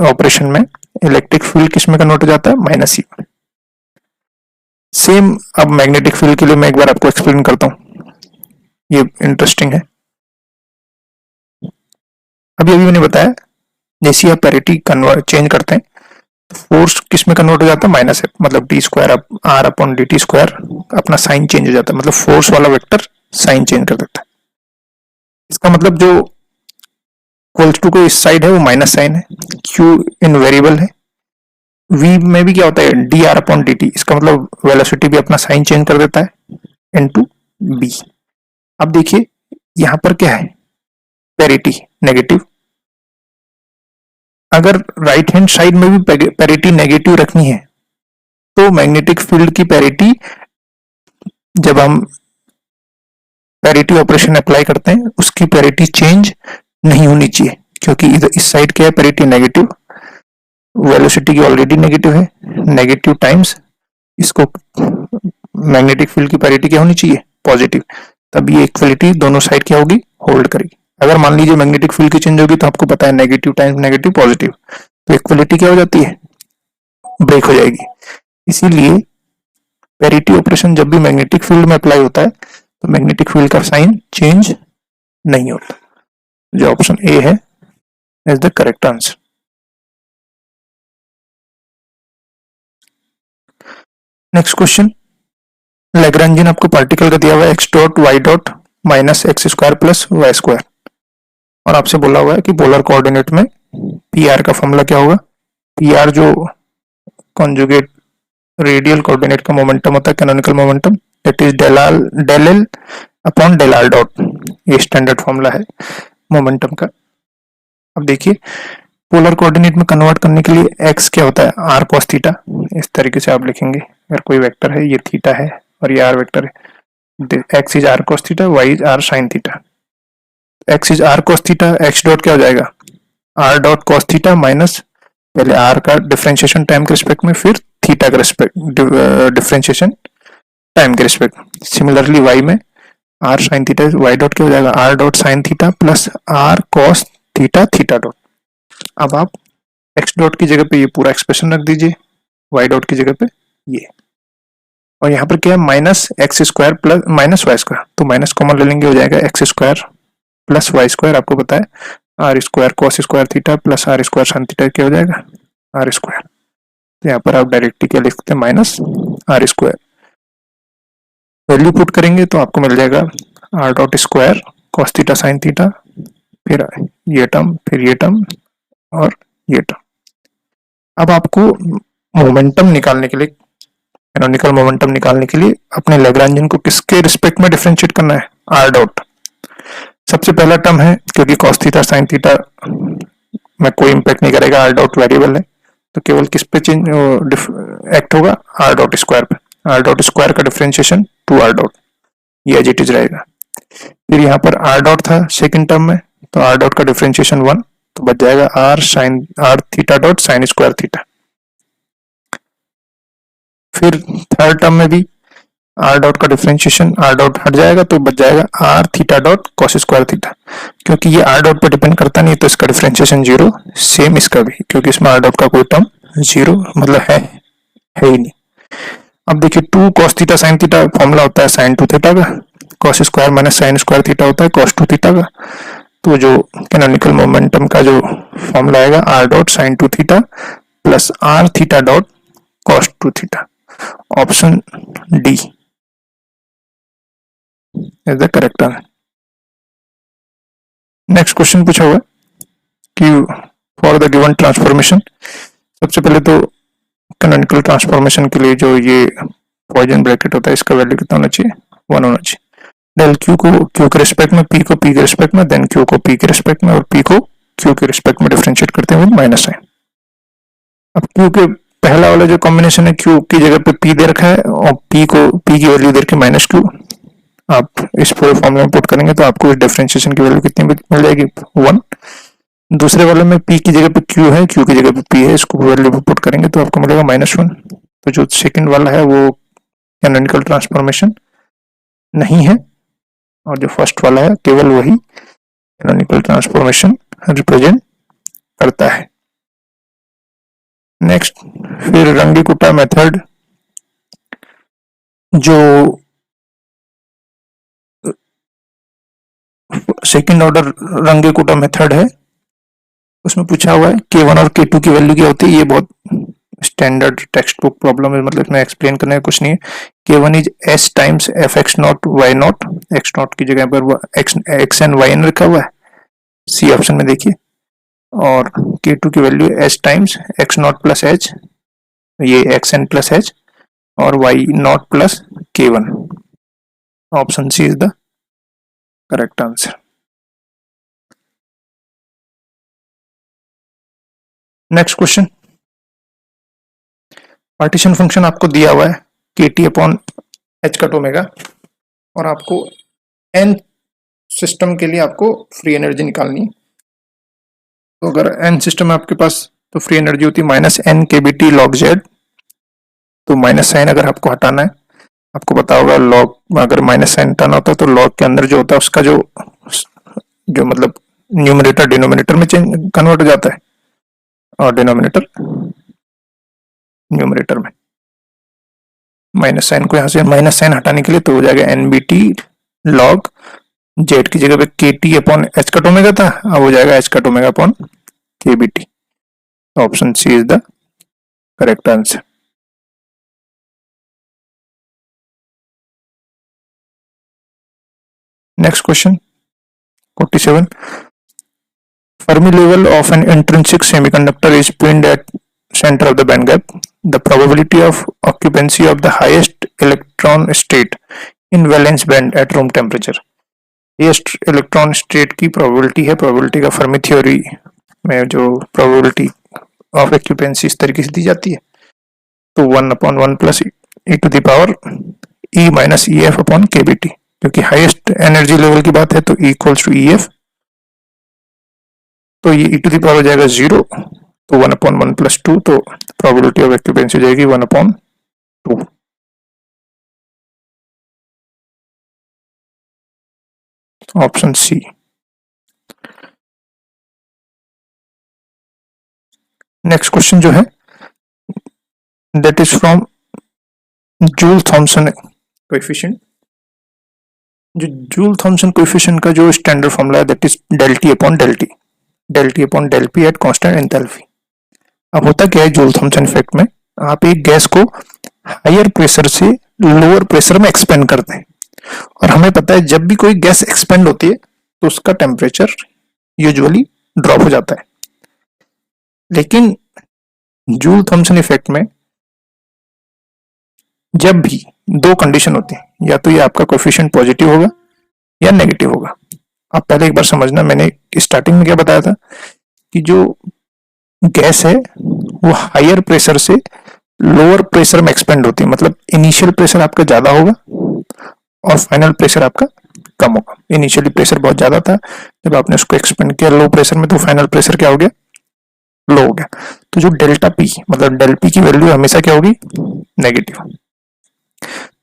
ऑपरेशन में इलेक्ट्रिक फील्ड किस में कन्वर्ट हो जाता है, माइनस ई में। सेम अब मैग्नेटिक फील्ड के लिए मैं एक बार आपको एक्सप्लेन करता हूं, ये इंटरेस्टिंग है। अभी मैंने बताया जैसे आप पैरिटी कन्वर्ट चेंज करते हैं तो फोर्स किस में कन्वर्ट हो जाता है, माइनस एफ, मतलब d square r upon D T square, अपना साइन चेंज हो जाता है, मतलब फोर्स वाला वेक्टर साइन चेंज कर देता है। इसका मतलब जो इक्वल्स टू को इस साइड है वो माइनस साइन है, क्यू इन वेरिएबल है, वी में भी क्या होता है, D R upon D T, इसका मतलब वेलोसिटी भी अपना साइन चेंज कर देता है, इनटू बी। अब देखिए यहां पर क्या है, पैरिटी नेगेटिव। अगर राइट हैंड साइड में भी पैरिटी नेगेटिव रखनी है तो मैग्नेटिक फील्ड की पैरिटी, जब हम पैरिटी ऑपरेशन अप्लाई करते हैं उसकी पैरिटी चेंज नहीं होनी चाहिए, क्योंकि इधर इस साइड क्या है, पैरिटी नेगेटिव, वेलोसिटी की ऑलरेडी नेगेटिव है, नेगेटिव टाइम्स इसको मैग्नेटिक फील्ड की पैरिटी क्या होनी चाहिए, पॉजिटिव। तब ये इक्वलिटी दोनों साइड क्या होगी, होल्ड करेगी। अगर मान लीजिए मैग्नेटिक फील्ड की चेंज होगी तो आपको पता है नेगेटिव टाइम्स नेगेटिव पॉजिटिव, तो इक्वलिटी क्या हो जाती है, ब्रेक हो जाएगी। इसीलिए पैरिटी ऑपरेशन जब भी मैग्नेटिक फील्ड में अप्लाई होता है तो मैग्नेटिक फील्ड का साइन चेंज नहीं होता। जो ऑप्शन ए है is the correct answer. Next question, Lagrangian आपको पार्टिकल का दिया हुआ है x dot y dot minus x square plus y square, और आपसे बोला हुआ है कि पोलर कोऑर्डिनेट में पी आर का फॉर्मूला क्या होगा। पी आर जो कॉन्जुगेट रेडियल कोऑर्डिनेट का मोमेंटम होता है, canonical momentum, that is del L upon del R dot, ये स्टैंडर्ड फॉर्मूला है मोमेंटम का। अब देखिए पोलर कोऑर्डिनेट में कन्वर्ट करने के लिए x क्या होता है, आर कॉस थीटा, इस तरीके से आप लिखेंगे। अगर कोई वेक्टर है, ये थीटा है और ये आर वेक्टर है, x is r cos theta, y is r sine theta. x is r cos theta, x dot क्या हो जाएगा, r dot cos theta minus पहले r का डिफरेंशिएशन टाइम के रिस्पेक्ट में, फिर थीटा का रिस्पेक्ट डिफरेंशिएशन टाइम के रिस्पेक्ट। सिमिलरली y में r sine theta, y dot क्या हो जाएगा, r dot sine theta plus r cos theta theta dot. अब आप x डॉट की जगह पे ये पूरा एक्सप्रेशन रख दीजिए, y डॉट की जगह पे ये, और यहाँ पर क्या है, minus x square plus minus y square, तो माइनस कॉमन ले लेंगे, हो जाएगा x square plus y square. आपको पता है r square cos square theta plus r square sine theta क्या हो जाएगा, आर स्क्वायर। तो यहाँ पर आप डायरेक्टली क्या लिख सकते हैं, minus r square. Value put करेंगे तो आपको मिल जाएगा r dot square cos theta sine theta, फिर ये टर्म, फिर ये टर्म और ये टर्म। अब आपको मोमेंटम निकालने के लिए, कैनोनिकल मोमेंटम निकालने के लिए अपने लैग्रेंजियन को किसके रिस्पेक्ट में डिफरेंशिएट करना है, आर डॉट। सबसे पहला टर्म है, क्योंकि कॉस थीटा साइन थीटा में कोई इंपैक्ट नहीं करेगा, आर डॉट वेरिएबल है, तो केवल किस पे चेंज एक्ट होगा, आर डॉट स्क्वायर पे। आर डॉट स्क्वायर का डिफरेंशिएशन टू आर डॉट, ये एज इट इज रहेगा। फिर यहाँ पर आर डॉट था सेकेंड टर्म में, तो आर डॉट का डिफरेंशिएशन 1, तो बच जाएगा r theta dot sine square theta. फिर थर्ड टर्म में भी आर डॉट का डिफरेंशिएशन, आर डॉट हट जाएगा तो बच जाएगा r theta dot cos square theta. क्योंकि ये आर डॉट पर डिपेंड करता नहीं तो इसका डिफरेंशिएशन 0, सेम इसका भी, क्योंकि इसमें आर डॉट का कोई टर्म 0 मतलब है ही नहीं। अब देखिए 2 cos theta sin theta formula होता है sin 2 थीटा का, cos square minus sin square theta होता है cos 2 थीटा का। तो जो कैनोनिकल मोमेंटम का जो फॉर्मूला आएगा r dot sin 2 theta plus r theta dot cos 2 theta. Option D is the correct answer. Next question पूछा हुआ है कि फॉर द गिवन ट्रांसफॉर्मेशन, सबसे पहले तो कैनोनिकल ट्रांसफॉर्मेशन के लिए जो ये पॉइजन ब्रैकेट होता है इसका वैल्यू कितना होना चाहिए, 1 होना चाहिए। डेल क्यू को क्यू के रिस्पेक्ट में, पी को पी के रिस्पेक्ट में, देन क्यू को पी के रिस्पेक्ट में और पी को क्यू के रिस्पेक्ट में डिफरेंशिएट करते हैं विद माइनस साइन। अब क्यू के पहला वाला जो कॉम्बिनेशन है, क्यू की जगह पे पी दे रखा है और पी को पी की वैल्यू दे रखी है माइनस क्यू। आप इस पूरे फॉर्मूले में पुट करेंगे तो आपको इस डिफरेंशिएशन की वैल्यू कितनी मिल जाएगी, 1। दूसरे वाले में पी की जगह पे क्यू है, क्यू की जगह पे पी है, इसको वैल्यू पुट करेंगे तो आपको मिलेगा -1। तो जो सेकंड वाला है वो कैनोनिकल ट्रांसफॉर्मेशन नहीं है और जो फर्स्ट वाला है केवल वही कैनोनिकल ट्रांसफॉर्मेशन रिप्रेजेंट करता है। नेक्स्ट फिर रंगीकुटा मेथड, जो सेकंड ऑर्डर रंगीकुटा मेथड है उसमें पूछा हुआ है K1 और K2 की वैल्यू क्या होती है। ये बहुत स्टैंडर्ड टेक्स्ट बुक प्रॉब्लम है, मतलब इसमें एक्सप्लेन करने का कुछ नहीं है। K1 is s times f x not y not, x not की जगह पर एक्स एंड वाई एन रखा हुआ है, सी ऑप्शन में देखिए। और K2 की value s times x not plus h, ये एक्स एन प्लस एच, और y not plus K1। Option C is the correct answer. Next question, partition function आपको दिया हुआ है KT upon h cut omega और आपको n system के लिए आपको फ्री एनर्जी निकालनी है। तो अगर n सिस्टम है आपके पास तो फ्री एनर्जी होती है -n kBT log z। तो माइनस साइन अगर आपको हटाना है, आपको पता होगा लॉग अगर माइनस साइन हटाना होता है तो लॉग के अंदर जो होता है उसका जो मतलब न्यूमरेटर डिनोमिनेटर में चेंज कन्वर्ट हो जाता है और डिनोमिनेटर न्यूमरेटर में। माइनस साइन को यहाँ से माइनस साइन हटाने के लिए तो हो जाएगा NBT log z की जगह पे KT upon h cut omega था, अब हो जाएगा h cut omega upon KBT। Option C is the correct answer. Next question 47, Fermi level of an intrinsic semiconductor is pinned at center of the band gap. The probability of occupancy of the highest electron state in valence band at room temperature. highest electron state की probability है, probability का Fermi theory में जो probability of occupancy इस तरीके से दी जाती है। तो 1/1 plus e to the power e minus EF upon KBT, क्योंकि हाईएस्ट एनर्जी लेवल की बात है तो E इक्वल्स टू EF। तो ये e टू द पावर हो जाएगा 0, तो 1/1 प्लस 2, तो प्रोबेबिलिटी ऑफ ऑक्यूपेंसी हो जाएगी 1/2। Option C. नेक्स्ट क्वेश्चन जो है that is from Joule Thomson coefficient. जो जूल थॉमसन कोएफिशिएंट का जो स्टैंडर्ड फॉर्मूला है that is del T upon del T, del T upon del P at constant enthalpy. अब होता क्या है जूल थॉमसन इफेक्ट में, आप एक गैस को हायर प्रेशर से लोअर प्रेशर में एक्सपेंड करते हैं और हमें पता है जब भी कोई गैस एक्सपेंड होती है तो उसका टेम्परेचर यूजुअली ड्रॉप हो जाता है। लेकिन जूल थॉमसन इफेक्ट में जब भी दो कंडीशन होती है, या तो ये आपका कोएफिशिएंट पॉजिटिव होगा या नेगेटिव होगा। आप पहले एक बार समझना, मैंने स्टार्टिंग में क्या बताया था कि जो गैस है वो हायर प्रेशर से लोअर प्रेशर में एक्सपेंड होती है, मतलब इनिशियल प्रेशर आपका ज्यादा होगा और फाइनल प्रेशर आपका कम होगा। इनिशियली प्रेशर बहुत ज्यादा था, जब आपने उसको एक्सपेंड किया लो प्रेशर में तो फाइनल प्रेशर क्या हो गया, लो हो गया। तो जो डेल्टा पी मतलब डेल पी की वैल्यू हमेशा क्या होगी, नेगेटिव।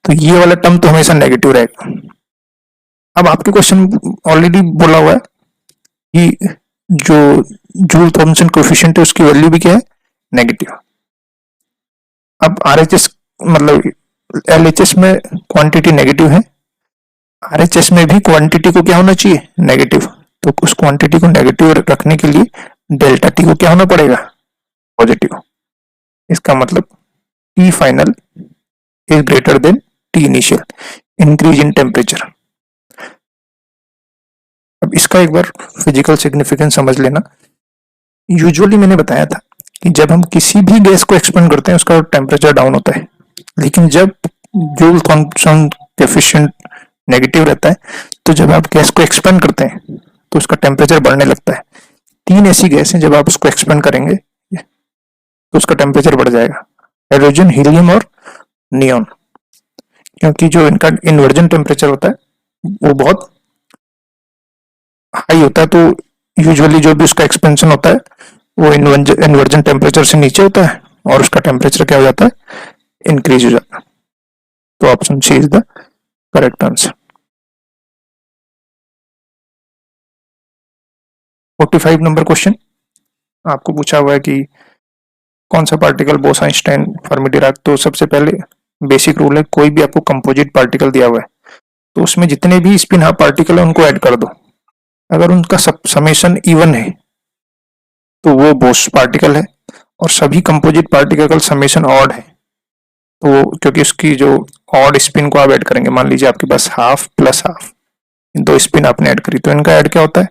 तो ये वाला टर्म तो हमेशा नेगेटिव रहेगा। अब आपके क्वेश्चन ऑलरेडी बोला हुआ है कि जो जूल थॉमसन कोएफिशिएंट है उसकी वैल्यू भी क्या है, नेगेटिव। अब आरएचएस मतलब LHS में क्वांटिटी नेगेटिव है, RHS में भी क्वांटिटी को क्या होना चाहिए, नेगेटिव। तो उस क्वांटिटी को नेगेटिव रखने के लिए डेल्टा टी को क्या होना पड़ेगा, पॉजिटिव। इसका मतलब T final is greater than T initial, increase in temperature. अब इसका एक बार फिजिकल सिग्निफिकेंस समझ लेना। यूजुअली मैंने बताया था कि जब हम किसी भी गैस को एक्सपेंड करते हैं उसका टेम्परेचर डाउन होता है, लेकिन जब जूल थॉम्पसन कोएफिशिएंट नेगेटिव रहता है तो जब आप गैस को एक्सपेंड करते हैं तो उसका टेम्परेचर बढ़ने लगता है। 3 ऐसी गैस हैं जब आप उसको एक्सपेंड करेंगे तो उसका टेम्परेचर बढ़ जाएगा, हाइड्रोजन, हीलियम और नियॉन। क्योंकि जो इनका इन्वर्जन टेम्परेचर होता है वो बहुत हाई होता है, तो यूजुअली जो भी उसका एक्सपेंशन होता है वो इन्वर्जन टेम्परेचर से नीचे होता है और उसका टेम्परेचर क्या हो जाता है, इंक्रीज हो जाता है। तो option C is the correct answer. 45 number question आपको पूछा हुआ है कि कौन सा पार्टिकल बोस-आइंस्टाइन फर्मी डिराक। तो सबसे पहले बेसिक रूल है, कोई भी आपको कंपोजिट पार्टिकल दिया हुआ है तो उसमें जितने भी स्पिन हाफ पार्टिकल है उनको ऐड कर दो। अगर उनका समेशन इवन है तो वो बोस पार्टिकल है, और सभी कंपोजिट पार्टिकल का समेशन ऑड है तो क्योंकि उसकी जो ऑड स्पिन को आप ऐड करेंगे, मान लीजिए आपके पास हाफ प्लस हाफ, दो स्पिन आपने ऐड करी, तो इनका ऐड क्या होता है,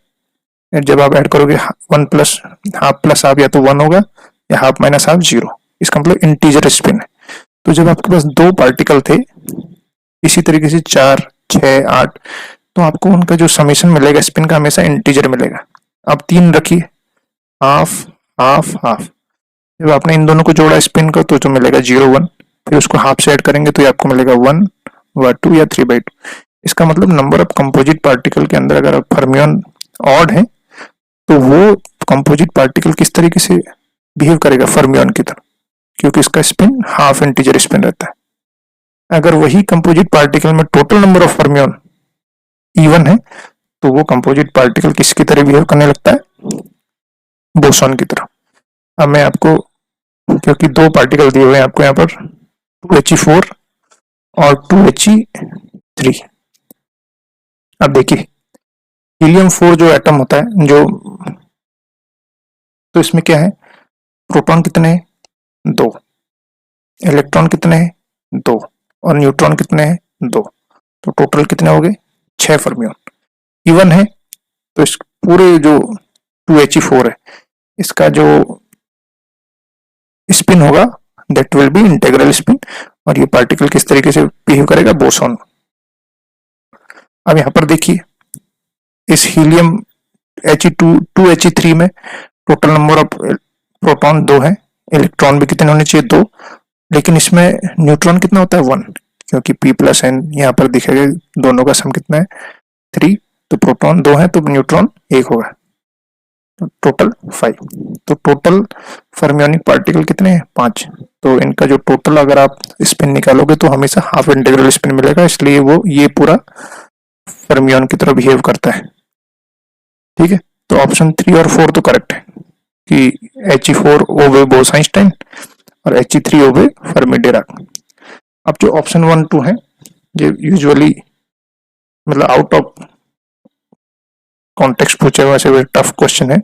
जब आप ऐड करोगे 1 प्लस हाफ या तो 1 होगा या हाफ माइनस हाफ 0, इसका मतलब इंटीजर स्पिन है। तो जब आपके पास दो पार्टिकल थे इसी तरीके से 4, 6, 8, तो आपको उनका जो समेशन मिलेगा स्पिन का हमेशा इंटीजर मिलेगा। अब 3 रखिए, हाफ हाफ हाफ, जब आपने इन दोनों को जोड़ा स्पिन को तो जो मिलेगा 0, 1, फिर उसको हाफ से ऐड करेंगे तो आपको मिलेगा 1 व 2 या 3/2। इसका मतलब नंबर ऑफ कंपोजिट पार्टिकल के अंदर अगर फर्मियन ऑड है तो वो कंपोजिट पार्टिकल किस तरीके से बिहेव करेगा, फर्मियन की तरह, क्योंकि इसका स्पिन हाफ इंटीजर स्पिन रहता है। अगर वही कंपोजिट पार्टिकल में total number of fermion even है तो वो कंपोजिट पार्टिकल किसकी तरह बिहेव करने लगता है, बोसॉन की तरह। अब मैं आपको, क्योंकि दो पार्टिकल दिए हुए हैं आपको यहाँ पर 2He4 और 2He3। अब देखिए हीलियम 4 जो एटम होता है, जो तो इसमें क्या है, प्रोटॉन कितने हैं, 2, इलेक्ट्रॉन कितने हैं, 2, और न्यूट्रॉन कितने हैं, 2, तो टोटल कितने हो गए, 6 फर्मियन। इवन है तो इस पूरे जो 2He4 है इसका जो स्पिन होगा that will B integral spin, और ये पार्टिकल किस तरीके से बिहेव करेगा, बोसॉन। अब यहाँ पर देखिए इस हीलियम He2 2He3 में टोटल नंबर ऑफ प्रोटॉन 2 है, इलेक्ट्रॉन भी कितने होने चाहिए, 2, लेकिन इसमें न्यूट्रॉन कितना होता है, 1, क्योंकि P+N यहाँ पर दिखेगा दोनों का सम कितना है, 3, तो प्रोटॉन 2 है तो न्यूट्रॉन 1 होगा, तो टोटल 5। तो टोटल फर्मियोनिक पार्टिकल कितने हैं, 5। तो इनका जो टोटल अगर आप स्पिन निकालोगे तो हमेशा हाफ इंटीग्रल स्पिन मिलेगा, इसलिए वो ये पूरा फर्मियन की तरह बिहेव करता है। ठीक है, तो ऑप्शन 3 और 4 तो करेक्ट है कि He4 ओवे बोस-आइंस्टाइन और He3 ओवे फर्मी डिराक। अब जो ऑप्शन 1, 2 है ये यूजुअली मतलब आउट ऑफ कॉन्टेक्स्ट पूछे हुए ऐसे टफ क्वेश्चन है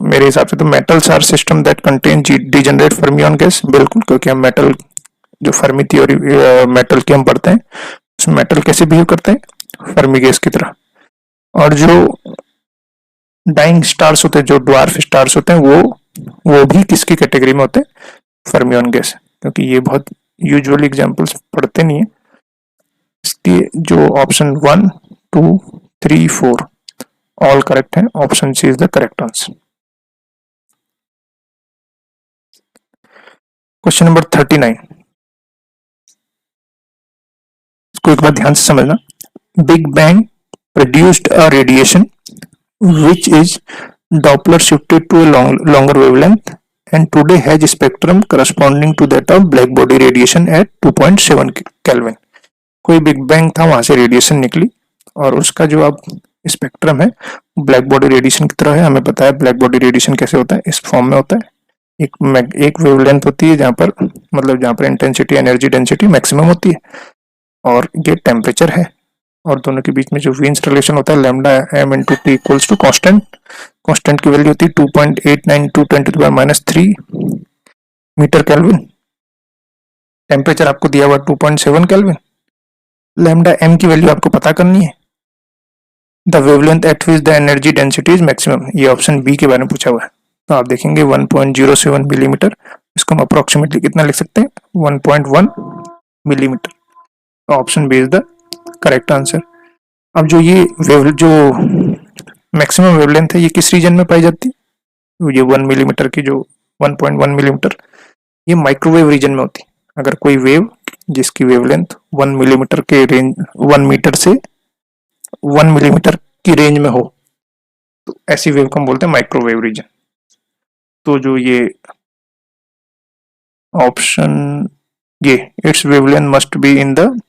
मेरे हिसाब से। तो metals are system that contain degenerate fermion gas, बिल्कुल, क्योंकि हम मेटल जो फर्मी थ्योरी मेटल की हम पढ़ते हैं उसमें मेटल कैसे बिहेव करते हैं, फर्मी गैस की तरह। और जो डाइंग स्टार्स होते हैं, जो ड्वार्फ स्टार्स होते हैं, वो भी किसकी कैटेगरी में होते हैं, फर्मियन गैस, क्योंकि ये बहुत यूजुअली एग्जांपल्स पढ़ते नहीं है, इसलिए जो ऑप्शन 1, 2, 3, 4 ऑल करेक्ट है। Option C is the correct answer. Question number 39, इसको एक बार ध्यान से समझना। Big bang produced a radiation which is Doppler shifted to a longer wavelength and today has spectrum corresponding to that of black body radiation at 2.7 Kelvin। कोई big bang था, वहां से रेडिएशन निकली और उसका जो अब स्पेक्ट्रम है ब्लैक बॉडी रेडिएशन की तरह है। हमें पता है ब्लैक बॉडी रेडिएशन कैसे होता है, इस फॉर्म में होता है, एक वेवलेंथ होती है जहाँ पर मतलब जहाँ पर इंटेंसिटी एनर्जी डेंसिटी मैक्सिमम होती है, और ये टेम्परेचर है, और दोनों के बीच में जो वीन्स रिलेशन होता है lambda m into T equals to constant. Constant की वैल्यू होती है 2.892 10 to the -3 metre kelvin. Temperature आपको दिया हुआ 2.7 केल्विन। लैम्डा एम की वैल्यू आपको पता करनी है। The wavelength at which the energy density is maximum, ये ऑप्शन बी के बारे में पूछा हुआ है। तो आप देखेंगे 1.07 मिलीमीटर, इसको हम अप्रोक्सीमेटली कितना लिख सकते हैं 1.1 millimetre. Option B is the correct answer. अब जो ये जो मैक्सिमम वेवलेंथ है ये किस रीजन में पाई जाती है? तो ये 1 मिलीमीटर की जो 1.1 मिलीमीटर ये माइक्रोवेव रीजन में होती है। अगर कोई वेव जिसकी वेवलेंथ 1 मिलीमीटर के रेंज 1 मीटर से 1 मिलीमीटर की रेंज में हो तो ऐसी वेव को हम बोलते हैं माइक्रोवेव रीजन। तो जो ये ऑप्शन ये its wavelength must be in the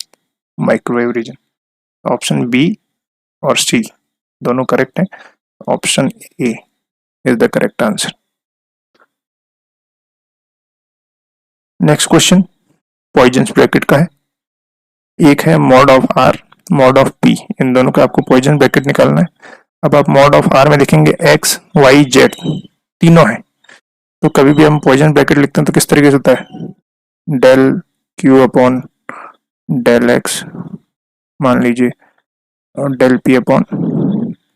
microwave region. Option B और सी दोनों करेक्ट हैं। Option A is the correct answer. Next question Poisson's bracket का है। एक है mod of R, mod of P, इन दोनों का आपको पॉइजन ब्रैकेट निकालना है। अब आप मॉड ऑफ आर में देखेंगे एक्स वाई जेड तीनों है, तो कभी भी हम पॉइजन ब्रैकेट लिखते हैं तो किस तरीके से होता है, del Q upon del x मान लीजिए, और del P upon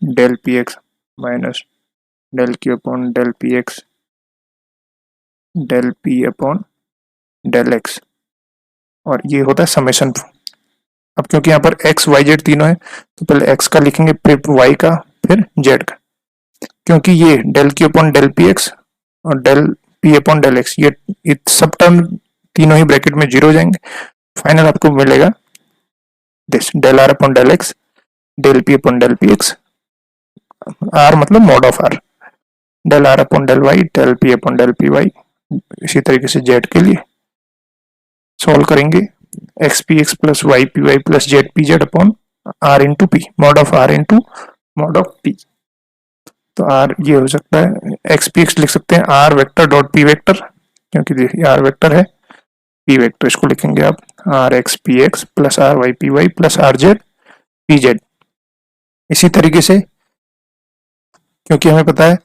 del P x minus del Q upon del P x del P upon del x, और ये होता है समेशन। अब क्योंकि यहाँ पर एक्स वाई जेड तीनों है तो पहले एक्स का लिखेंगे फिर वाई का फिर जेड का, क्योंकि ये del Q upon del P X और del P upon del X ये सब टर्म तीनों ही ब्रैकेट में जीरो हो जाएंगे। फाइनल आपको मिलेगा this del R upon del X del P upon del P X, R मतलब mod of R, del R upon del Y del P upon del P Y. इसी तरीके से जेड के लिए सॉल्व करेंगे X P x plus Y P Y plus Z P Z upon R into P, mod of R into mod of P. तो R ये हो सकता है एक्स पी एक्स लिख सकते हैं r vector dot p vector, क्योंकि देखिए आर वेक्टर है पी वेक्टर, इसको लिखेंगे आप r x P x plus r y P Y plus r z P z. इसी तरीके से क्योंकि हमें पता है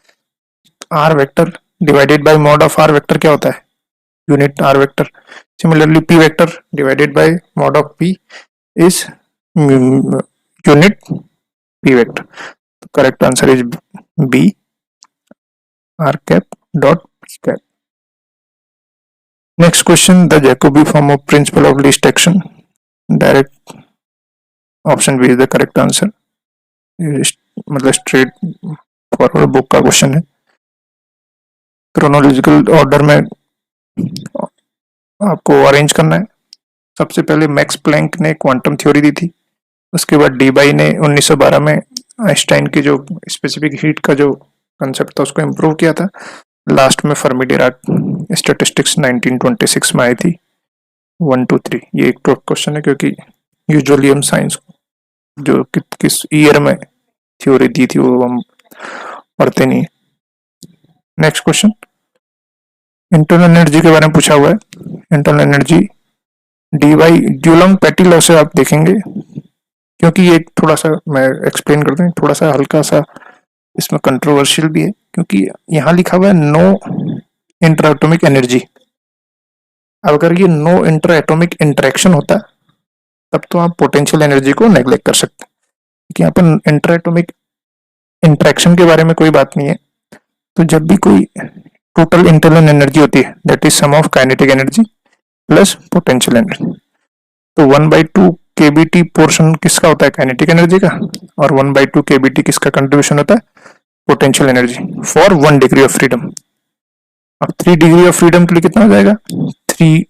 r vector divided by mod of r vector क्या होता है, unit r vector. Similarly p vector divided by mod of p is unit p vector. Correct answer is B are cap dot p cap. Next question the Jacobi form of principle of least action direct, option B is the correct answer. मतलब straightforward book का question है। Chronological order में आपको arrange करना है। सबसे पहले Max Planck ने क्वांटम थ्योरी दी थी, उसके बाद डीबाई ने 1912 में आइंस्टाइन की जो स्पेसिफिक हीट का जो कंसेप्ट था उसको इम्प्रूव किया था। लास्ट में फर्मी डिराक स्टैटिस्टिक्स 1926 में आई थी 1 2 3। ये एक टॉप क्वेश्चन है क्योंकि यूजुअली हम साइंस जो किस ईयर में थ्योरी दी थी वो हम पढ़ते नहीं। नेक्स्ट क्वेश्चन इंटरनल एनर्जी के बारे में पूछा हुआ है। इंटरनल एनर्जी डी वाई ड्यूलॉन्ग पेटी लॉ से आप देखेंगे, क्योंकि ये थोड़ा सा मैं एक्सप्लेन करता हूँ, थोड़ा सा हल्का सा इसमें कंट्रोवर्शियल भी है, क्योंकि यहाँ लिखा हुआ है नो इंटर एटॉमिक एनर्जी। अब अगर ये नो इंटर एटॉमिक इंटरेक्शन होता तब तो आप पोटेंशियल एनर्जी को नेग्लेक्ट कर सकते हैं, क्योंकि यहाँ पर इंटर एटॉमिक इंटरेक्शन के बारे में कोई बात नहीं है। तो जब भी कोई टोटल इंटरनल एनर्जी होती है that is sum of kinetic energy plus potential energy. तो 1/2 केबीटी पोर्शन किसका होता है, काइनेटिक एनर्जी का, और 1/2 केबीटी किसका कंट्रीब्यूशन होता है, potential energy for 1 degree of freedom. अब 3 डिग्री ऑफ फ्रीडम के लिए कितना हो जाएगा 3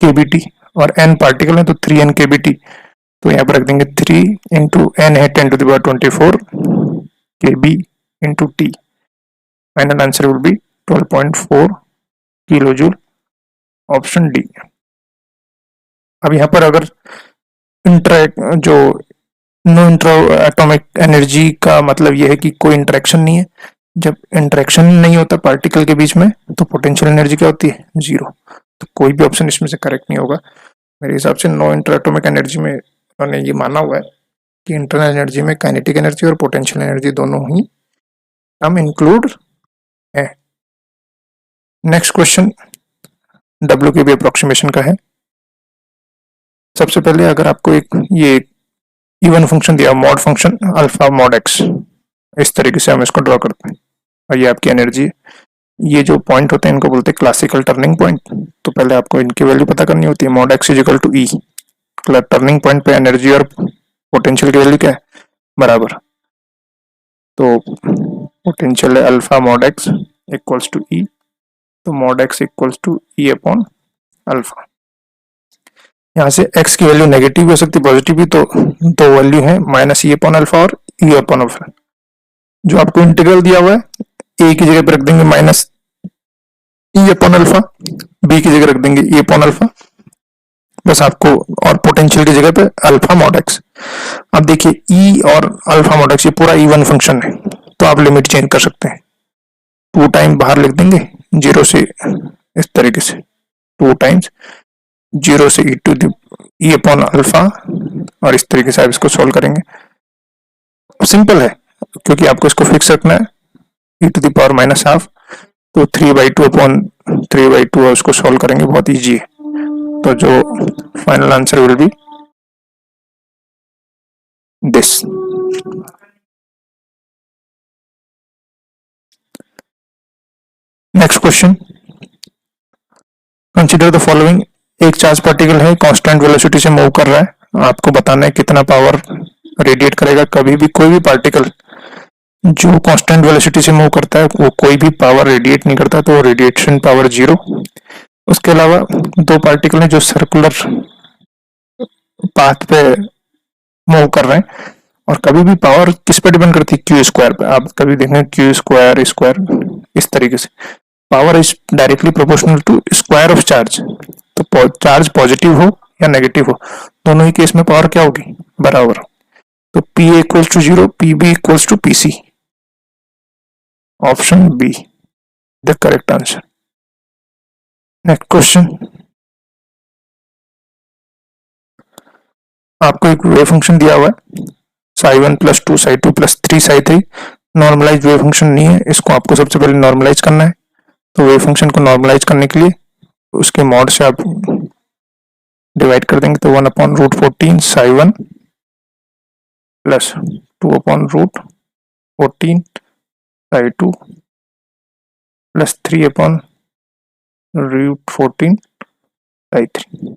केबीटी, और n पार्टिकल है तो 3n केबीटी। तो यहाँ पर रख देंगे 3 इंटू n है 10⁻24 kB into t. Final answer will be 12.4 kilo joule, option D. अब यहाँ पर अगर जो नो इंटर एटॉमिक एनर्जी का मतलब यह है कि कोई इंटरेक्शन नहीं है, जब इंटरेक्शन नहीं होता पार्टिकल के बीच में तो पोटेंशियल एनर्जी क्या होती है, जीरो। तो कोई भी ऑप्शन इसमें से करेक्ट नहीं होगा मेरे हिसाब से। नो इंटरएटॉमिक एनर्जी में उन्होंने ये माना हुआ है कि इंटरनल एनर्जी में काइनेटिक एनर्जी और पोटेंशियल एनर्जी दोनों ही हम इंक्लूड है। नेक्स्ट क्वेश्चन डब्ल्यू के भी अप्रोक्सीमेशन का है। सबसे पहले अगर आपको एक ये इवन फंक्शन दिया, mod function alpha mod x, इस तरीके से हम इसको ड्रॉ करते हैं और ये आपकी एनर्जी है। ये जो पॉइंट होते हैं इनको बोलते हैं क्लासिकल टर्निंग पॉइंट। तो पहले आपको इनकी वैल्यू पता करनी होती है। Mod x is equal to e, turning point पे एनर्जी और पोटेंशियल की वैल्यू क्या है, बराबर। तो पोटेंशियल है alpha mod x equals to e, तो mod x equals to e upon alpha. यहाँ से x की वैल्यू नेगेटिव हो सकती है, पॉजिटिव भी। तो दो वैल्यू है, माइनस ई अपॉन अल्फा और ई अपॉन अल्फा। जो आपको इंटीग्रल दिया हुआ है ए की जगह पर रख देंगे minus e upon alpha, B की जगह रख देंगे ई अपॉन अल्फा, बस आपको, और पोटेंशियल की जगह पे अल्फा मॉड एक्स। अब देखिए ई और अल्फा मॉड एक्स ये पूरा इवन फंक्शन है, तो आप लिमिट चेंज कर सकते हैं। 2 टाइम बाहर लिख देंगे 0 से, इस तरीके से 2 टाइम्स 0 से ई टू ई अपॉन अल्फा, और इस तरीके से आप इसको सोल्व करेंगे। सिंपल है क्योंकि आपको इसको फिक्स रखना है, e to the power minus half, तो 3/2 अपॉन 3/2 उसको सोल्व करेंगे, बहुत इजी है। तो जो final answer will B this. Next question, consider the following. एक चार्ज पार्टिकल है, कांस्टेंट वेलोसिटी से मूव कर रहा है, आपको बताना है कितना पावर रेडिएट करेगा। कभी भी कोई भी पार्टिकल जो कांस्टेंट वेलोसिटी से मूव करता है वो कोई भी पावर रेडिएट नहीं करता, तो रेडिएशन पावर 0। उसके अलावा दो पार्टिकल हैं जो सर्कुलर पाथ पे मूव कर रहे हैं, और कभी भी पावर किस पे डिपेंड करती है, क्यू स्क्वायर पे। आप कभी देखें क्यू स्क्वायर स्क्वायर, इस तरीके से power is directly proportional to square of charge. तो चार्ज पॉजिटिव हो या नेगेटिव हो, दोनों ही केस में पावर क्या होगी, बराबर। तो P equals to 0, PB equals to PC। Option B the correct answer. Next question, आपको एक वेव फंक्शन दिया हुआ है, psi1 plus 2 psi2 plus 3 psi3। Normalize wave function नहीं है, इसको आपको सबसे पहले नॉर्मलाइज करना है। तो वेव फंक्शन को नॉर्मलाइज करने के लिए उसके मॉड से आप डिवाइड कर देंगे, तो 1/√14 psi1 plus 2/√14 psi2 plus 3/√14 psi3।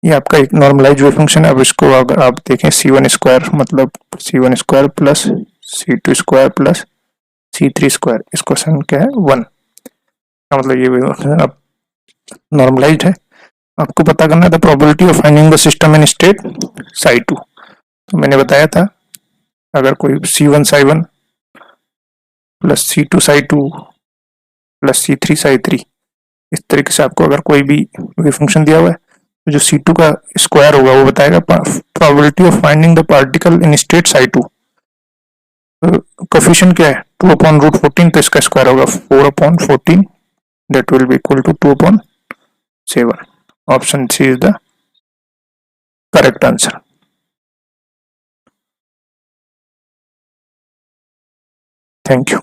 ये आपका एक नॉर्मलाइज वेव फंक्शन है। अब इसको अगर आप देखें c1 स्क्वायर मतलब c1 square plus c2 square plus c3 square, इसको सन क्या है 1, मतलब ये वेव फंक्शन अब नॉर्मलाइज्ड है। आपको पता करना है the probability of finding the system in state psi2। तो मैंने बताया था अगर कोई c1 psi1 plus c2 psi2 plus c3 psi3, इस तरीके से आपको अगर कोई भी वेव फंक्शन दिया हुआ है तो जो C2 का स्क्वायर होगा वो बताएगा probability of finding the particle in state psi2। Coefficient क्या है 2/√14, तो इसका स्क्वायर होगा 4/14, that will be equal to 2/7। Option C is the correct answer. Thank you.